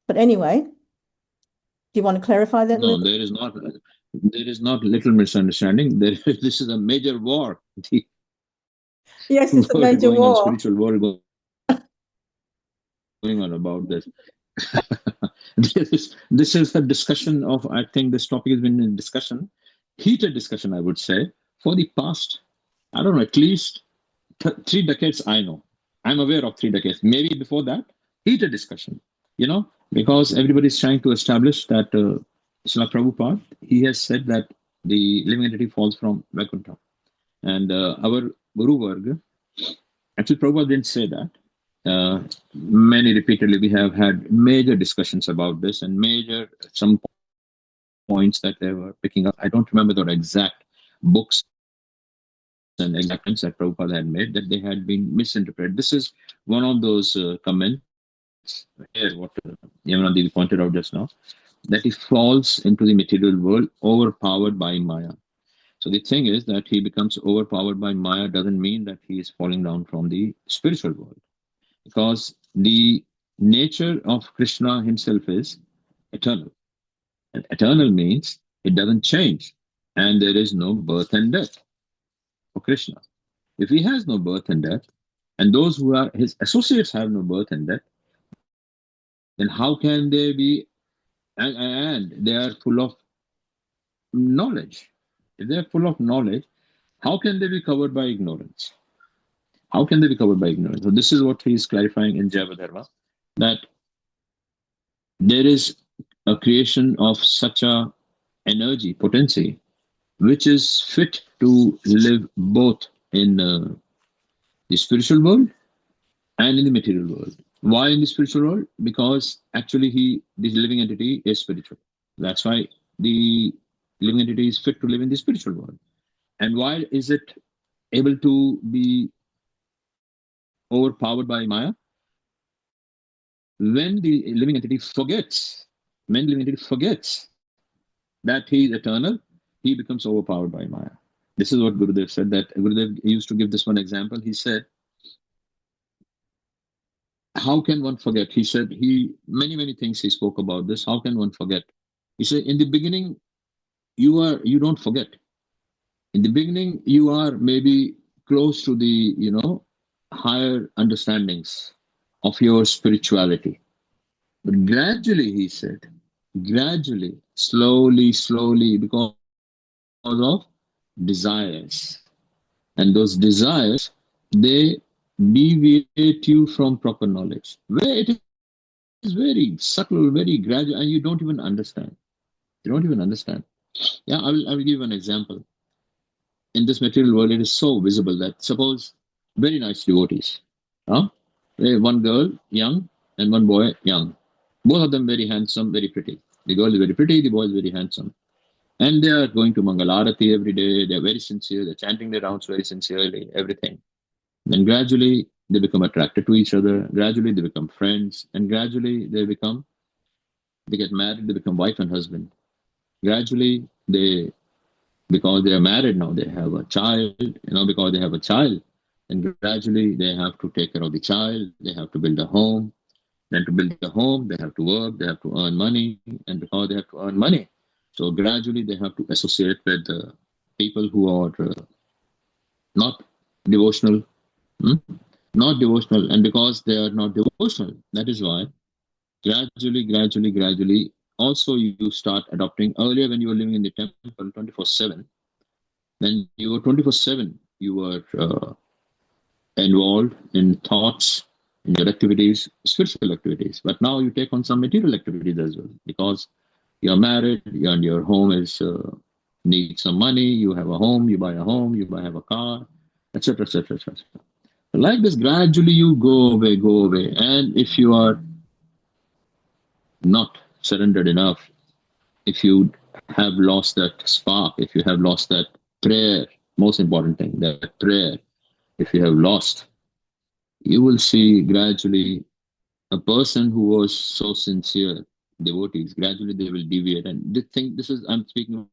But anyway, do you want to clarify that? No, there is not little misunderstanding. This is a major war. Yes, it's a major war. Spiritual war going on about this. This is a discussion of, I think this topic has been in discussion, heated discussion, I would say, for the past, I don't know, at least 3 decades I know. I'm aware of 3 decades. Maybe before that, heated discussion, because everybody's trying to establish that Srila Prabhupada, he has said that the living entity falls from Vaikuntha. And our Guru Varga, actually Prabhupada didn't say that. Many repeatedly we have had major discussions about this and some points that they were picking up. I don't remember the exact books and exact points that Prabhupada had made, that they had been misinterpreted. This is one of those comments here, what Yamuna Devi pointed out just now, that he falls into the material world overpowered by Maya. So the thing is that he becomes overpowered by Maya doesn't mean that he is falling down from the spiritual world, because the nature of Krishna himself is eternal. And eternal means it doesn't change, and there is no birth and death for Krishna. If he has no birth and death, and those who are his associates have no birth and death, then how can they be, and they are full of knowledge. If they are full of knowledge, how can they be covered by ignorance? How can they be covered by ignorance? So this is what he is clarifying in Jaiva Dharma, that there is a creation of such a energy, potency, which is fit to live both in the spiritual world and in the material world. Why in the spiritual world? Because actually this living entity is spiritual. That's why the living entity is fit to live in the spiritual world. And why is it able to be overpowered by Maya? When the living entity forgets that he is eternal, he becomes overpowered by Maya. This is what Gurudev said, that Gurudev used to give this one example. He said, how can one forget? He said, many things he spoke about this. How can one forget? He said, in the beginning, you don't forget. In the beginning, you are maybe close to the, higher understandings of your spirituality. But gradually, he said, slowly, because of desires. And those desires, they deviate you from proper knowledge. Where it is very subtle, very gradual, and you don't even understand. Yeah, I will give you an example. In this material world, it is so visible that suppose very nice devotees, one girl young and one boy young, both of them very handsome, very pretty. The girl is very pretty, the boy is very handsome, and they are going to Mangalarati every day. They are very sincere. They're chanting their rounds very sincerely, everything. Then gradually they become attracted to each other. Gradually they become friends, and gradually they get married. They become wife and husband. Gradually because they are married now, they have a child, because they have a child, and gradually they have to take care of the child, they have to build a home. Then to build a home, they have to work, they have to earn money, and because they have to earn money, so gradually they have to associate with people who are not devotional, and because they are not devotional, that is why gradually, also you start adopting. Earlier when you were living in the temple 24/7, then you were 24/7, you were involved in thoughts, in your activities, spiritual activities. But now you take on some material activities as well, because you're married and your home is needs some money, you have a home, you buy a home, have a car, etc. Like this, gradually you go away. And if you are not surrendered enough, if you have lost that spark, if you have lost that prayer, most important thing, that prayer, if you have lost, you will see gradually a person who was so sincere, devotees, gradually they will deviate. And they think I'm speaking of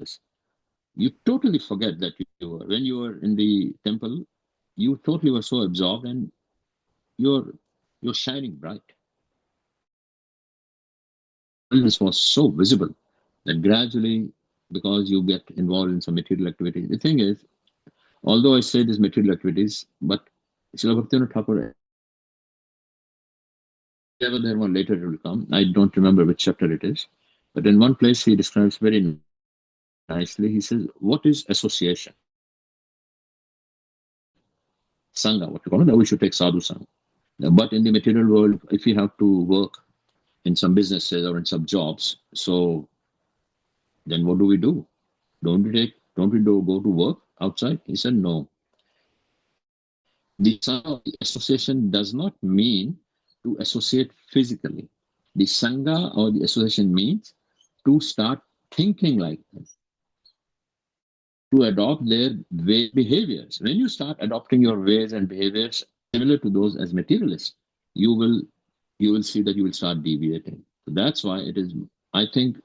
this. You totally forget that when you were in the temple, you totally were so absorbed, and you're shining bright. This was so visible that gradually, because you get involved in some material activities. The thing is, although I say these material activities, but Srila Bhaktivinoda Thakur, Jaiva Dharma, later it will come. I don't remember which chapter it is, but in one place he describes very nicely. He says, what is association? Sangha, what you call it, that we should take sadhu Sangha. But in the material world, if you have to work in some businesses or in some jobs, so then what do? Don't we go to work outside? He said, no. The Sangha association does not mean to associate physically. The Sangha or the association means to start thinking like them, to adopt their behaviors. When you start adopting your ways and behaviors similar to those as materialists, you will see that you will start deviating. So that's why it is, I think,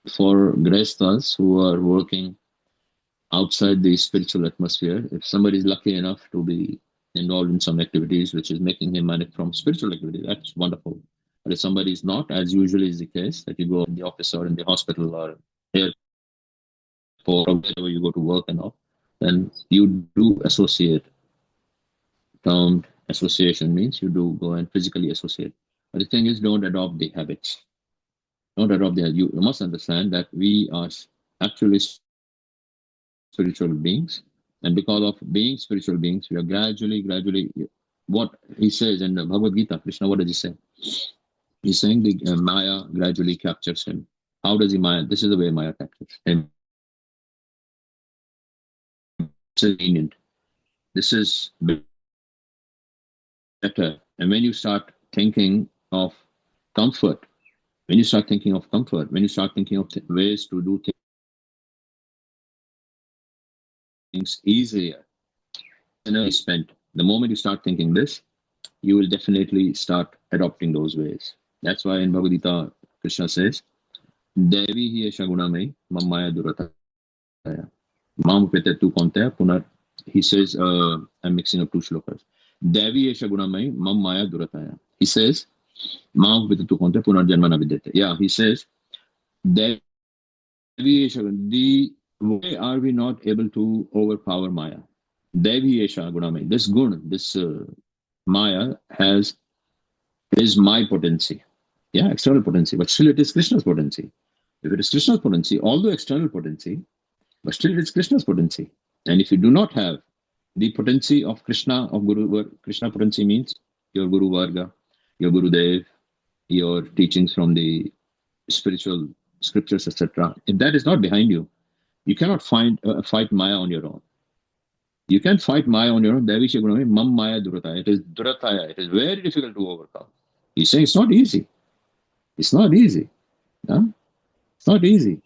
for grihasthas who are working outside the spiritual atmosphere, if somebody is lucky enough to be involved in some activities which is making him money from spiritual activity, that's wonderful. But if somebody is not, as usually is the case, that you go in the office or in the hospital or airport or wherever you go to work and all, then you do associate. Termed association means you do go and physically associate. But the thing is, don't adopt the habits. Don't adopt the habits. You must understand that we are actually spiritual beings, and because of being spiritual beings, we are gradually, what he says in the Bhagavad Gita, Krishna, what does he say? He's saying the Maya gradually captures him. How does he Maya? This is the way Maya captures him. It's lenient. This is better. And when you start thinking of comfort, when you start thinking of ways to do things easier, energy spent, the moment you start thinking this, you will definitely start adopting those ways. That's why in Bhagavad Gita, Krishna says, Devi hi esha gunamai mam māyā durataya. Mam petetu konteya punar. He says, I'm mixing up two shlokas. Devi esha gunamai mam māyā durataya. He says, Mam petetu konteya punar janmana vidyate. Yeah, he says, Devi esha, the why are we not able to overpower Maya? Devi esha gunamai. This gun, this Maya is my potency. Yeah, external potency, but still it is Krishna's potency. If it is Krishna's potency, although external potency, but still it is Krishna's potency. And if you do not have the potency of Krishna, of Guru, Krishna potency means your Guru Varga, your Guru Dev, your teachings from the spiritual scriptures, etc. If that is not behind you, you cannot fight Maya on your own. You can fight Maya on your own. Devi Shagunami, Mam Māyā durataya. It is durataya. It is very difficult to overcome. He's saying it's not easy. It's not easy. Huh? It's not easy.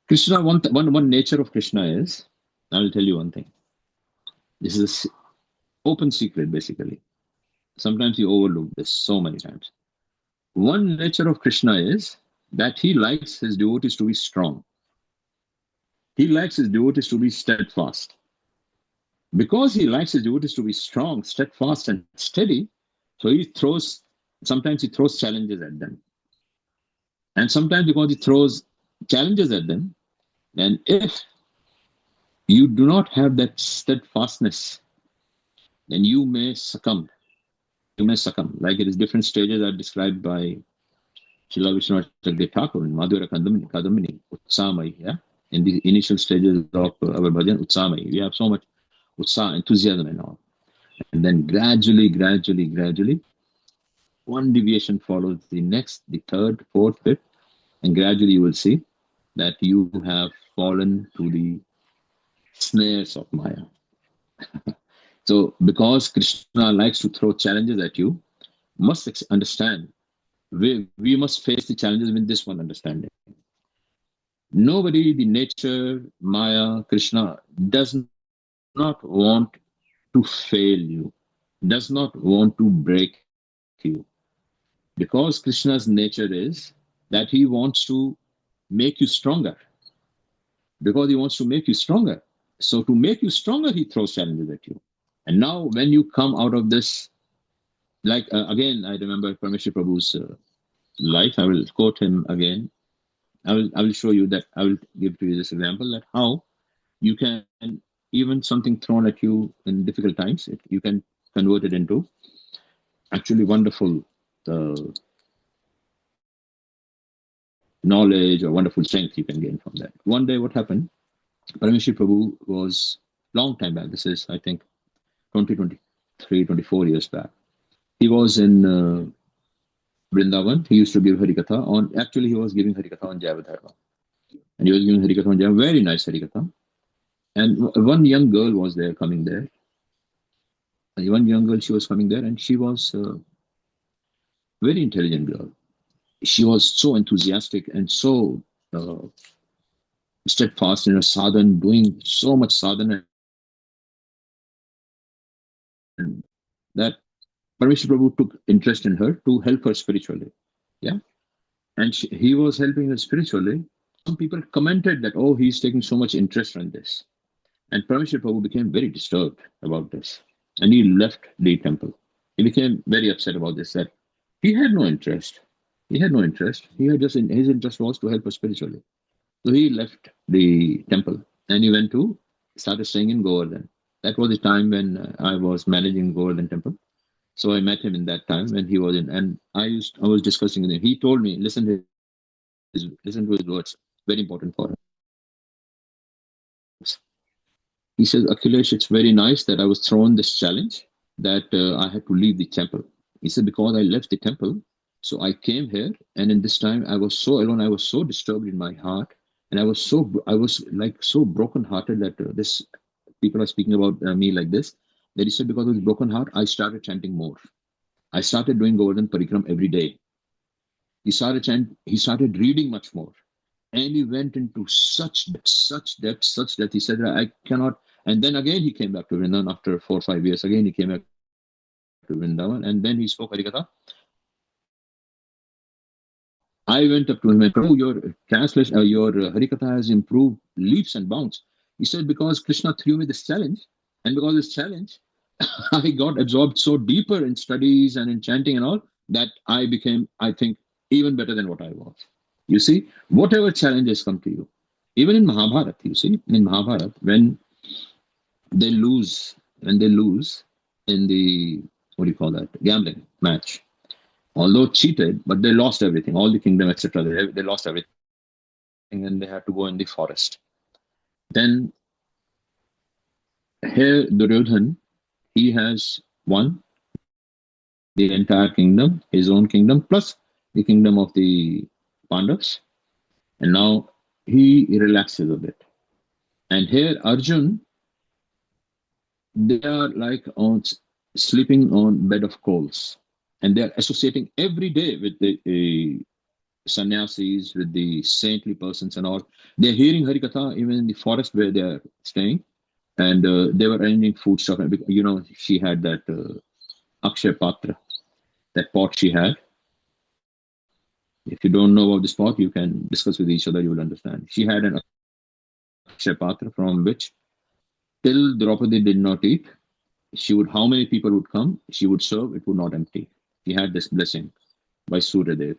Krishna, one nature of Krishna is, I will tell you one thing. This is an open secret, basically. Sometimes you overlook this so many times. One nature of Krishna is that he likes his devotees to be strong. He likes his devotees to be steadfast. Because he likes his devotees to be strong, steadfast, and steady, so sometimes he throws challenges at them. And sometimes because he throws challenges at them, and if you do not have that steadfastness, then you may succumb. You may succumb. Like it is different stages are described by Srila Vishwanath Chakravarti Thakur in Madhya Kadamini, Utsamai, yeah? In the initial stages of our bhajan, Utsamai. We have so much utsaha, enthusiasm and all. And then gradually, one deviation follows the next, the third, fourth, fifth, and gradually you will see that you have fallen to the snares of Maya. So because Krishna likes to throw challenges at you, must understand, we must face the challenges with this one understanding. Nobody, the nature, Maya, Krishna, does not want to fail you, does not want to break you. Because Krishna's nature is that he wants to make you stronger. Because he wants to make you stronger. So to make you stronger, he throws challenges at you. And now when you come out of this, like again, I remember Parmeshwar Prabhu's life. I will quote him again. I will show you that. I will give to you this example that how you can, even something thrown at you in difficult times, you can convert it into actually wonderful knowledge or wonderful strength you can gain from that. One day what happened, Parmeshwar Prabhu was long time back, this is I think 23, 24 years back. He was in Vrindavan. He used to give Harikatha on, actually he was giving Harikatha on Jaiva Dharma. And he was giving Harikatha on Jaiva, very nice Harikatha. And one young girl was there, coming there. And one young girl, she was coming there, and she was a very intelligent girl. She was so enthusiastic and so steadfast in her sadhana, doing so much sadhana, and that Parmeshwar Prabhu took interest in her to help her spiritually. Yeah. And he was helping her spiritually. Some people commented that, oh, he's taking so much interest in this. And Parmeshwar Prabhu became very disturbed about this. And he left the temple. He became very upset about this, that he had no interest. He had no interest. He had just, his interest was to help us spiritually. So he left the temple and he went to, started staying in Govardhan. That was the time when I was managing Govardhan temple. So I met him in that time when he was in, and I was discussing with him. He told me, listen to his words, very important for him. He says, Akhilesh, it's very nice that I was thrown this challenge that I had to leave the temple. He said, because I left the temple, so I came here, and in this time I was so alone, I was so disturbed in my heart, and I was like so broken-hearted that this people are speaking about me like this. That he said, because of his broken heart, I started chanting more. I started doing Govardhan Parikram every day. He started reading much more. And he went into such depth, he said, I cannot. And then again he came back to Vrindavan after 4 or 5 years. Again he came back to Vrindavan, and then he spoke Harikatha. I went up to him and said, your translation, your Harikatha has improved leaps and bounds. He said, because Krishna threw me this challenge, and because of this challenge, I got absorbed so deeper in studies and in chanting and all, that I became, I think, even better than what I was. You see, whatever challenges come to you, even in Mahabharata, you see, in Mahabharata, when they lose in the, what do you call that, gambling match, although cheated, but they lost everything, all the kingdom, etc. They lost everything, and they had to go in the forest. Then here Duryodhan, he has won the entire kingdom, his own kingdom, plus the kingdom of the Pandavas. And now he relaxes a bit. And here Arjun, they are like sleeping on bed of coals. And they are associating every day with the sannyasis, with the saintly persons and all. They're hearing Harikatha even in the forest where they are staying. And they were arranging food stuff. You know, she had that Akshay Patra, that pot she had. If you don't know about this pot, you can discuss with each other, you will understand. She had an Akshay Patra from which, till Draupadi did not eat, she would, how many people would come, she would serve, it would not empty. She had this blessing by Suryadev,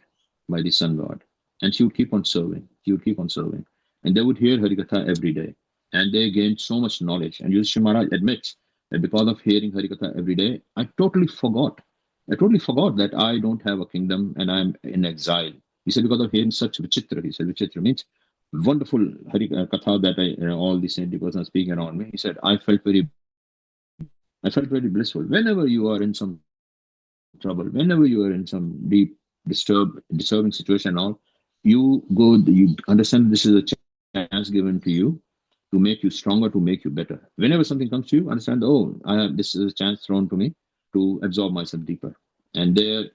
by the sun god. And she would keep on serving. She would keep on serving. And they would hear Harikatha every day. And they gained so much knowledge. And Yudhishthira Maharaj admits that because of hearing Harikatha every day, I totally forgot that I don't have a kingdom and I'm in exile. He said, because of hearing such vichitra, he said, vichitra means wonderful Harikatha that all the saintly persons are speaking around me. He said, I felt very blissful. Whenever you are in some trouble, whenever you are in some deep, disturbing situation and all, you understand this is a chance given to you to make you stronger, to make you better. Whenever something comes to you, understand, oh, this is a chance thrown to me to absorb myself deeper. And they're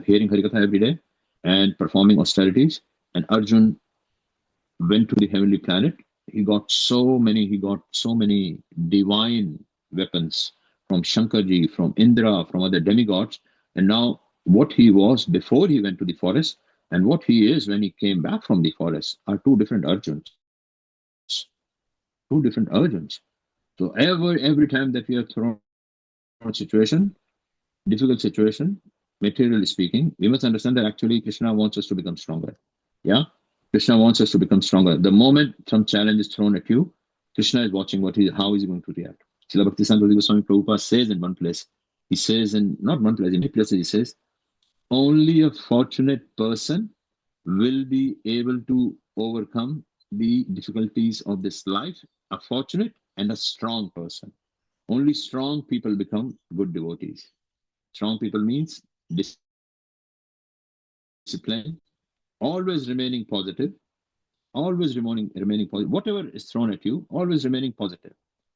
hearing Harikatha every day and performing austerities. And Arjun went to the heavenly planet. He got so many divine weapons from Shankarji, from Indra, from other demigods. And now what he was before he went to the forest and what he is when he came back from the forest are two different Arjuns. Two different Arjuns. So every time that we are thrown in a situation, difficult situation, materially speaking, we must understand that actually Krishna wants us to become stronger. Yeah? Krishna wants us to become stronger. The moment some challenge is thrown at you, Krishna is watching how is he going to react. Srila Bhakti Goswami Prabhupada says in one place, he says in many places, he says, only a fortunate person will be able to overcome the difficulties of this life, a fortunate and a strong person. Only strong people become good devotees. Strong people means discipline, always remaining positive, always remaining positive. Whatever is thrown at you, always remaining positive.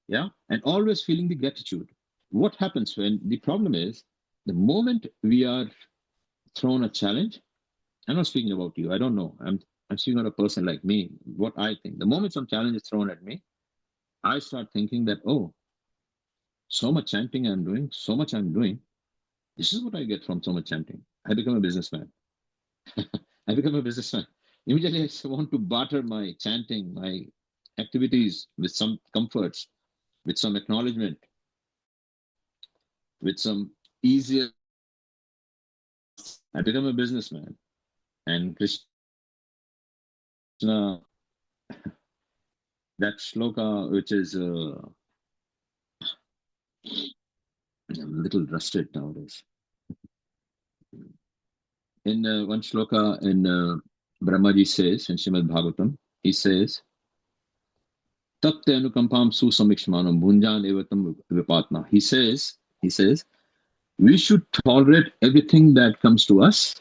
Yeah, and always feeling the gratitude. What happens when the problem is the moment we are thrown a challenge? I'm not speaking about you. I don't know. I'm speaking about a person like me. What I think. The moment some challenge is thrown at me, I start thinking that, oh, so much chanting I'm doing, so much I'm doing. This is what I get from so much chanting. I become a businessman. I become a businessman. Immediately I want to barter my chanting, my activities with some comforts, with some acknowledgement, with some easier. I become a businessman. And Kṛṣṇa, that shloka, which is I'm a little rusted nowadays. In one shloka in Brahmaji says, in Śrīmad Bhagavatam, he says, Tapte anukampam susamikshmanam bhunjan evatam vipatma. He says, we should tolerate everything that comes to us.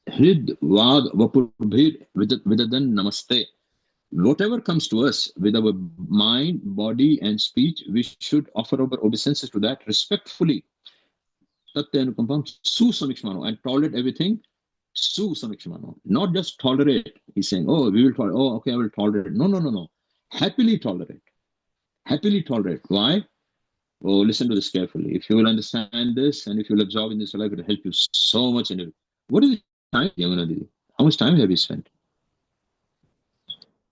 Hrid vāg vapurbhir vidadan namaste. Whatever comes to us with our mind, body, and speech, we should offer our obeisances to that respectfully. And tolerate everything. Not just tolerate. He's saying, oh, we will tolerate. Oh, okay, I will tolerate. No. Happily tolerate. Happily tolerate. Why? Oh, listen to this carefully. If you will understand this and if you will absorb in this life, it will help you so much in it. What is the time, Yamuna Didi? How much time have you spent?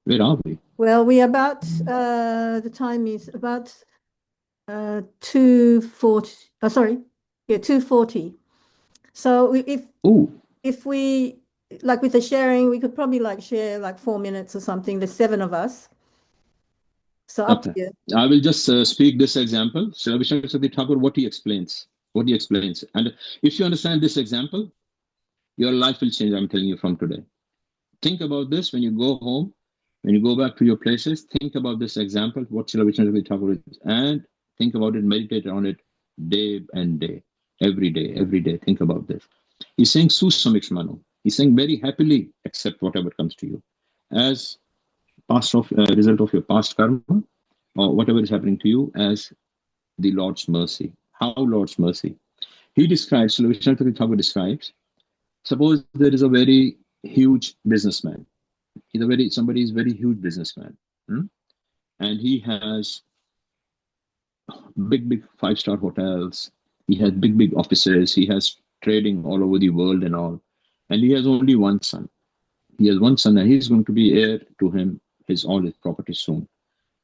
Where are we? Well, we about, the time is about 2:40. Oh, sorry. Yeah, 2:40. So if we, like with the sharing, we could probably like share like 4 minutes or something, the 7 of us. So up to you. I will just speak this example. So Vishnu Thakur, what he explains. And if you understand this example, your life will change, I'm telling you from today. Think about this when you go home, when you go back to your places, think about this example, what Srila Vishnu Thakur is, and think about it, meditate on it day and day, every day, think about this. He's saying susamikshmano. He's saying very happily accept whatever comes to you as result of your past karma or whatever is happening to you as the Lord's mercy. How Lord's mercy? He describes, Srila Vishnu Thakur describes, suppose there is a very huge businessman. Somebody is very huge businessman. And he has big 5-star hotels. He has big offices. He has trading all over the world and all. And he has only one son. He has one son and he's going to be heir to him, all his property soon.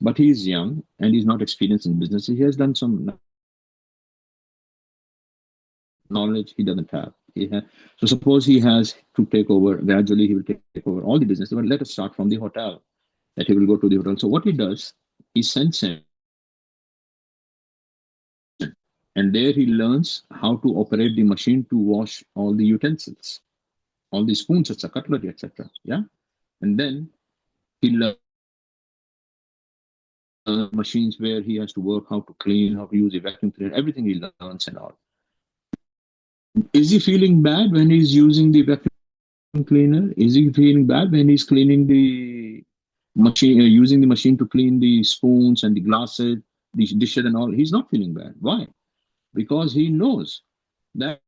But he is young and he's not experienced in business. He has done some knowledge he doesn't have. So suppose he has to take over, gradually he will take over all the business. But let us start from the hotel, that he will go to the hotel. So what he does, he sends him. And there he learns how to operate the machine to wash all the utensils, all the spoons, etc., cutlery, etc. Yeah, and then he learns machines where he has to work, how to clean, how to use the vacuum cleaner, everything he learns and all. Is he feeling bad when he's using the vacuum cleaner? Is he feeling bad when he's cleaning the machine, using the machine to clean the spoons and the glasses, the dishes and all? He's not feeling bad. Why? Because he knows that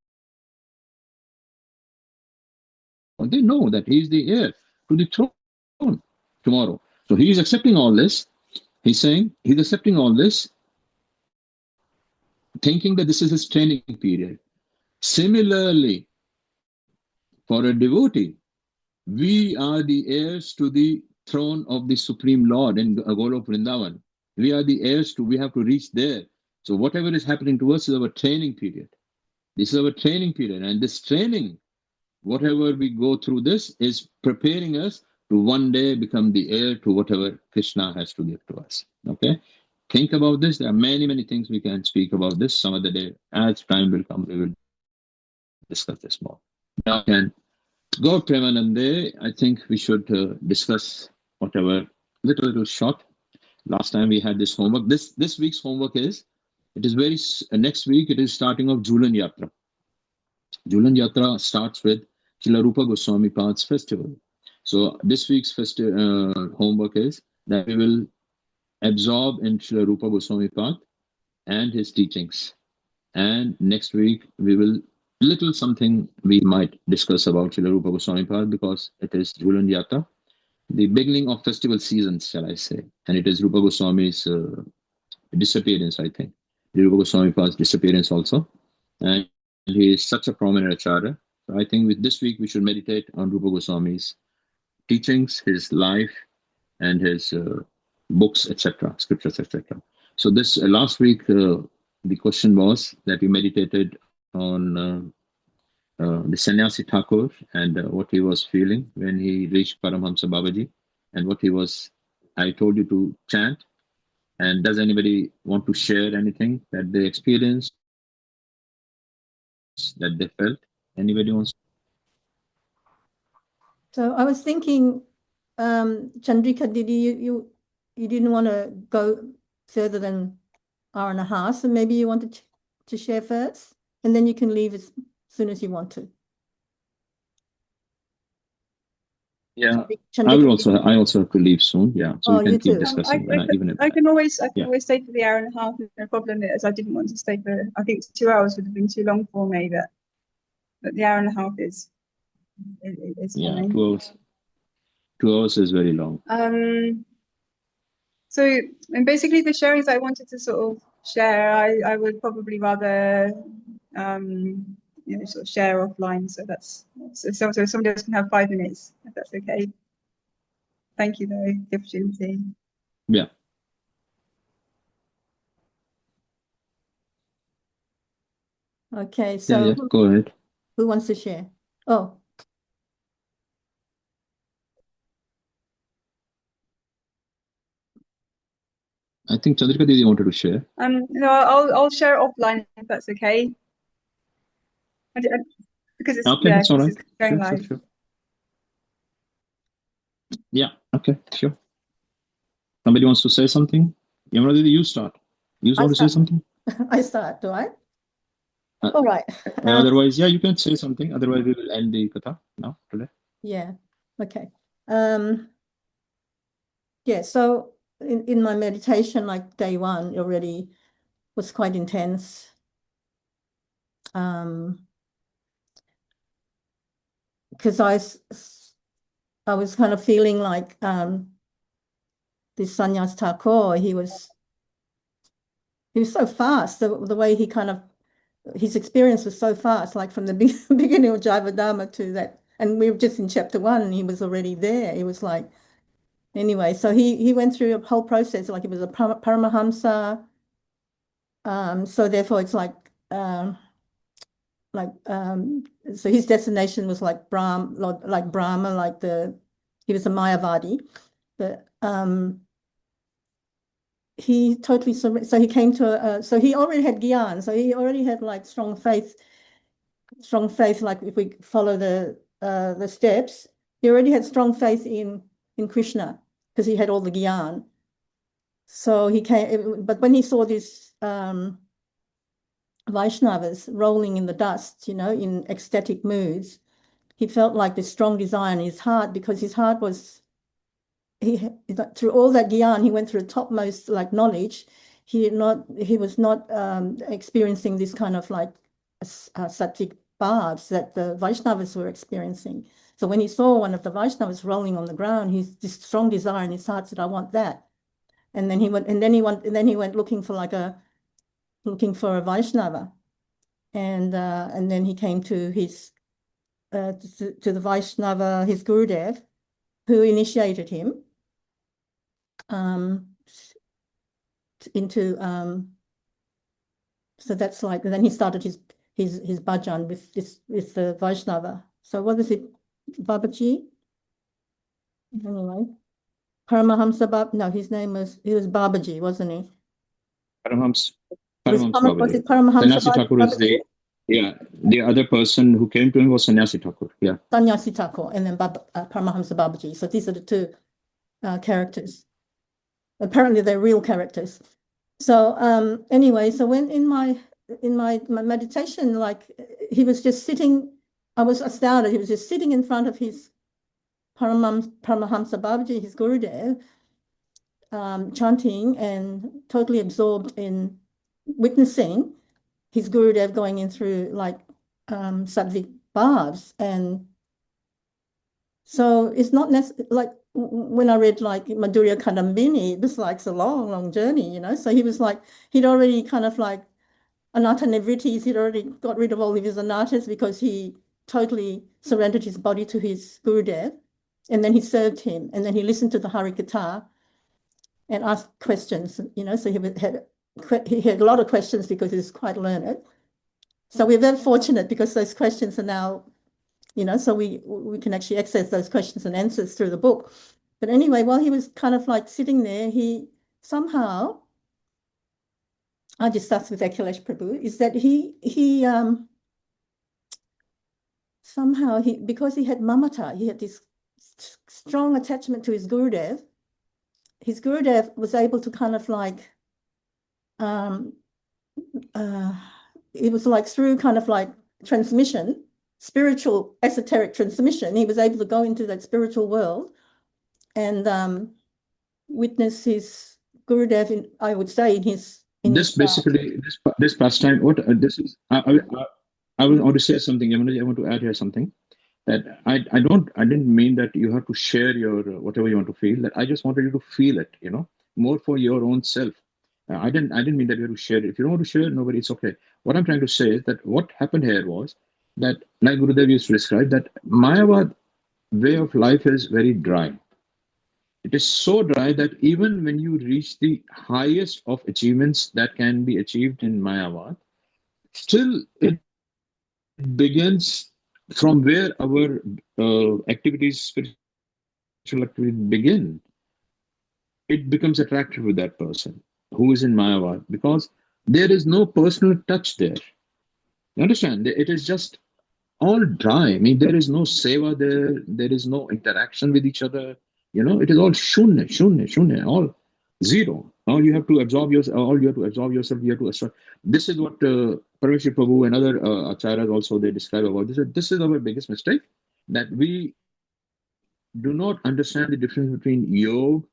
they know that he is the heir to the throne tomorrow. So he is accepting all this. He's saying he's accepting all this, thinking that this is his training period. Similarly, for a devotee, we are the heirs to the throne of the Supreme Lord in Golok Vrindavan. We are the heirs we have to reach there. So whatever is happening to us is our training period. This is our training period. And this training, whatever we go through this, is preparing us to one day become the heir to whatever Krishna has to give to us. Okay? Think about this. There are many things we can speak about this some other day. As time will come, we will discuss this more. Now, and go Premanande, I think we should discuss whatever little short. Last time we had this homework. This week's homework is, it is very, next week it is starting of Jhulan Yatra. Jhulan Yatra starts with Srila Rupa Goswami Pad's festival. So this week's homework is that we will absorb in Srila Rupa Goswami Pad and his teachings. And next week we will, little something we might discuss about Srila Rupa Goswami Pad, because it is Jhulan Yatra, the beginning of festival seasons, shall I say. And it is Rupa Goswami's disappearance, I think. Rupa Goswami Pad's disappearance also. And he is such a prominent acharya. So I think with this week we should meditate on Rupa Goswami's teachings, his life, and his books, etc., scriptures, etc. So this last week, the question was that we meditated on the Sannyasi Thakur and what he was feeling when he reached Paramahamsa Babaji, and what he was, I told you to chant. And does anybody want to share anything that they experienced, that they felt? Anybody wants? So I was thinking, Chandrika, did you didn't want to go further than hour and a half, so maybe you wanted to share first, and then you can leave as soon as you want to. Yeah, Chandrika, I also have to leave soon. Yeah, so we can keep too. discussing. I can always stay for the hour and a half. No problem. As I didn't want to stay for, I think 2 hours would have been too long for me, but the hour and a half is fine. 2 hours. 2 hours is very long. So, and basically the sharings I wanted to sort of share, I would probably rather, sort of share offline. So so somebody else can have 5 minutes, if that's okay. Thank you, though, the opportunity. Yeah. Okay, so Yeah, go ahead. who wants to share? Oh, I think Chandrika Didi wanted to share. No, I'll share offline if that's okay. Because it's Okay, that's all right. it's going live. Sure. Yeah, okay, sure. Somebody wants to say something? Yamuna Didi, you start. You want to say something? I start, do I? All right. Otherwise, yeah, you can say something. Otherwise, we will end the katha now today. Yeah, okay. Yeah, so in my meditation, like day one already was quite intense. Because I was kind of feeling like this Sannyas Thakur, he was so fast, the way he kind of, his experience was so fast, like from the beginning of Jaiva Dharma to that, and we were just in chapter 1 and he was already there. It was like, anyway, so he went through a whole process, like it was a Paramahamsa, so therefore it's like so his destination was like Brahma, he was a Mayavadi, but he totally, so he came to so he already had gyan, so he already had like strong faith, like if we follow the steps, he already had strong faith in Kṛṣṇa because he had all the gyan. So he came, but when he saw this Vaishnavas rolling in the dust, in ecstatic moods, he felt like this strong desire in his heart, because his heart was, through all that gyan, he went through topmost like knowledge. He was not experiencing this kind of like sattvic bhavs that the Vaishnavas were experiencing. So when he saw one of the Vaishnavas rolling on the ground, this strong desire in his heart said, "I want that." And then he went, looking for a Vaishnava, and then he came to his to the Vaishnava, his Gurudev, who initiated him into so that's like, and then he started his bhajan with the Vaishnava. So what is it, Babaji? Anyway, Paramahamsa no, his name was, he was Babaji, wasn't he? Paramahamsa Was it Paramahamsa Sannyasi Thakur is the other person who came to him was Sannyasi Thakur. Yeah. Sannyasi Thakur, and then Paramahamsa Babaji. So these are the two characters. Apparently they're real characters. So anyway, so when in my meditation, like he was just sitting, I was astounded. He was just sitting in front of his Paramahamsa Babaji, his Gurudev, chanting and totally absorbed in witnessing his Gurudev going in through like sattvic baths. And so it's not necessarily like when I read like Madhurya Kadambini, it was like it's a long, long journey, you know. So he was like, he'd already kind of like anatta nivrittis, he'd already got rid of all of his anattas because he totally surrendered his body to his Gurudev. And then he served him, and then he listened to the Harikatha and asked questions, you know. So he had a lot of questions because he was quite learned. So we're very fortunate because those questions are now, you know, so we can actually access those questions and answers through the book. But anyway, while he was kind of like sitting there, he somehow, I discussed with Akhilesh Prabhu, is that he somehow, because he had mamata, he had this strong attachment to his Gurudev. His Gurudev was able to kind of like, it was like through kind of like transmission, spiritual esoteric transmission, he was able to go into that spiritual world and witness his Gurudev in, I would say, in his this basically this pastime. What this is? I want to say something. I want to add here something that I didn't mean that you have to share your whatever you want to feel. That I just wanted you to feel it. You know, more for your own self. I didn't mean that you have to share it. If you don't want to share it, nobody, it's okay. What I'm trying to say is that what happened here was that, like Gurudev used to describe, that Mayavad way of life is very dry. It is so dry that even when you reach the highest of achievements that can be achieved in Mayavad, still it begins from where our activities, spiritual activities begin. It becomes attractive with that person who is in Mayavad because there is no personal touch there. You understand? It is just all dry. I mean, there is no seva there. There is no interaction with each other. You know, it is all shunya, all zero. All you have to absorb yourself. All you have to absorb yourself. You have to absorb. This is what Parveshwar Prabhu and other acharyas also they describe about this. This is our biggest mistake, that we do not understand the difference between yoga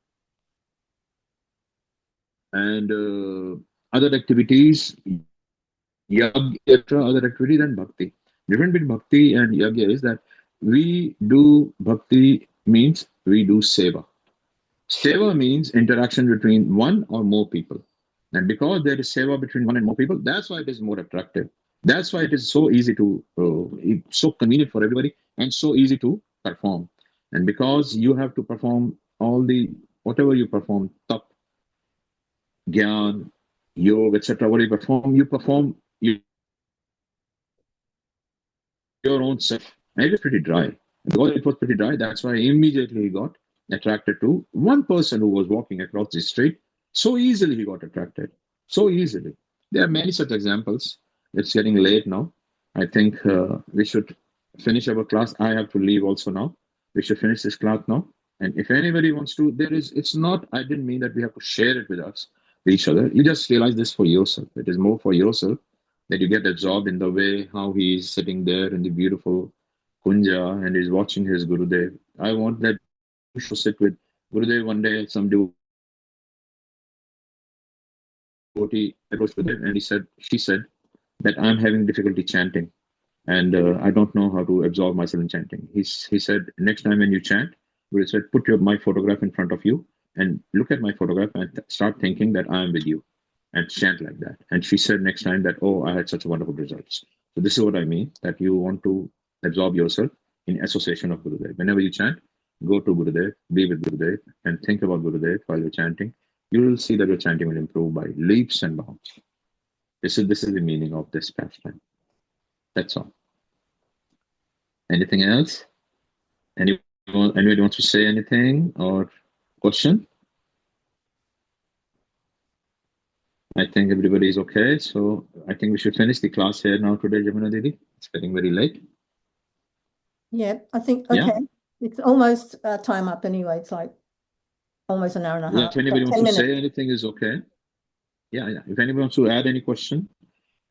and other activities, yajna, other activities, and bhakti. Difference between bhakti and yajna is that we do bhakti means we do seva. Seva means interaction between one or more people. And because there is seva between one and more people, that's why it is more attractive. That's why it is so easy to, it's so convenient for everybody and so easy to perform. And because you have to perform all the, whatever you perform, tap, Gyan, yoga, etc. What you perform your own self. And it is pretty dry. And because it was pretty dry, that's why immediately he got attracted to one person who was walking across the street. So easily he got attracted. So easily. There are many such examples. It's getting late now. I think we should finish our class. I have to leave also now. We should finish this class now. And if anybody wants to, it's not, I didn't mean that we have to share it with us. Each other. You just realize this for yourself. It is more for yourself that you get absorbed in the way how he is sitting there in the beautiful kunja and is watching his Gurudev. I want that you should sit with Gurudev one day. Some devotee approached Gurudev and she said that I'm having difficulty chanting and I don't know how to absorb myself in chanting. He said, next time when you chant, Gurudev said, put my photograph in front of you and look at my photograph and start thinking that I am with you and chant like that. And she said next time that, oh, I had such wonderful results. So this is what I mean, that you want to absorb yourself in association of Gurudev. Whenever you chant, go to Gurudev, be with Gurudev and think about Gurudev while you're chanting. You will see that your chanting will improve by leaps and bounds. This is the meaning of this pastime. That's all. Anything else? Anybody wants to say anything or question? I think everybody is okay. So I think we should finish the class here now today, Jamuna Didi. It's getting very late. Yeah, I think, okay. Yeah. It's almost time up anyway. It's like almost an hour and a Yeah, half. if anybody But wants 10 to minutes. say anything is okay. Yeah. If anybody wants to add any question,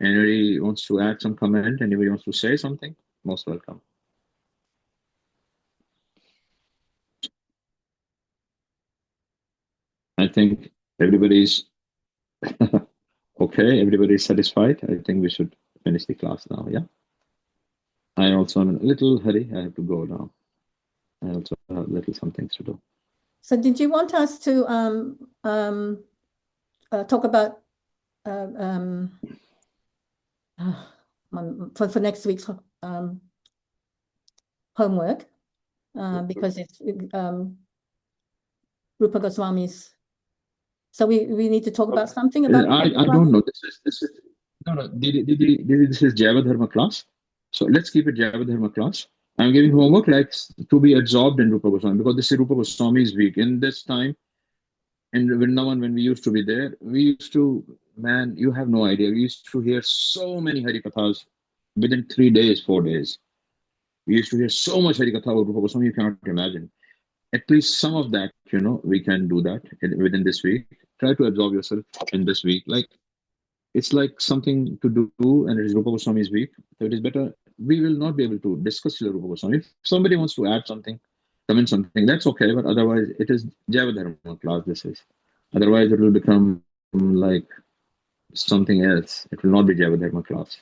anybody wants to add some comment, anybody wants to say something, most welcome. I think everybody's okay, everybody's satisfied. I think we should finish the class now, yeah? I also am in a little hurry. I have to go now. I also have some things to do. So did you want us to talk about for next week's homework? Because it's Rupa Goswami's. So we need to talk about something about. I don't know. This is no. This is Jaiva Dharma class. So let's keep it Jaiva Dharma class. I'm giving homework like to be absorbed in Rupa Goswami, because this is Rupa Goswami's week. In this time, in Vrindavan, when we used to be there, we used to, man, you have no idea. We used to hear so many Harikathas within 3 days, 4 days. We used to hear so much Harikatha about Rupa Goswami, you cannot imagine. At least some of that, we can do that within this week. Try to absorb yourself in this week. Like, it's like something to do, and it is Rupa Goswami's week. So it is better. We will not be able to discuss Rupa Goswami. If somebody wants to add something, comment something, that's okay. But otherwise, it is Jaiva Dharma class. This is. Otherwise, it will become like something else. It will not be Jaiva Dharma class.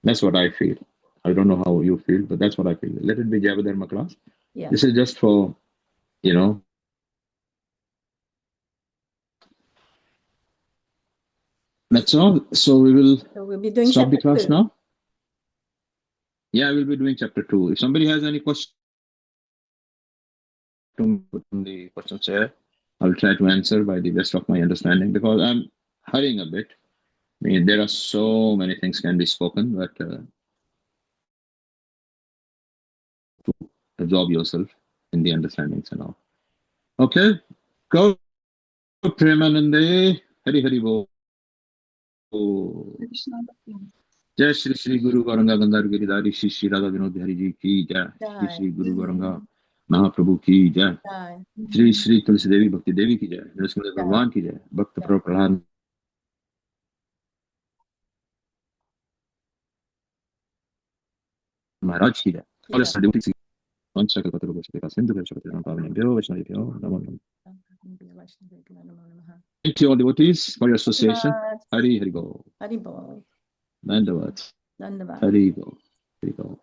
That's what I feel. I don't know how you feel, but that's what I feel. Let it be Jaiva Dharma class. Yeah. This is just for, That's all. So we'll be doing stop the class 2. now. Yeah, we'll be doing chapter 2. If somebody has any question, put in the questions here. I'll try to answer by the best of my understanding, because I'm hurrying a bit. I mean, there are so many things can be spoken, but to absorb yourself in the understandings and all. Okay, go Premanande, Hari Hari Bo. Jai Shri Shri Guru Gauranga Gandhar Giridhari Shri Shri Radha Vinod Bihari Ji Ki Jai. Shri Shri Guru Gauranga Mahāprabhu Ki Jai. Shri Shri Tulsi Devi Bhakti Devi Ki Jai. Nrsimha Bhagavān Ki Jai. Bhakta Prahlad Maharaj Ki Jai. All the devotees. Thank you all devotees for your association. Hari Hari Bo. Hari Bo. Dandavat. Dandavat. Hari Bo. Hari Bo.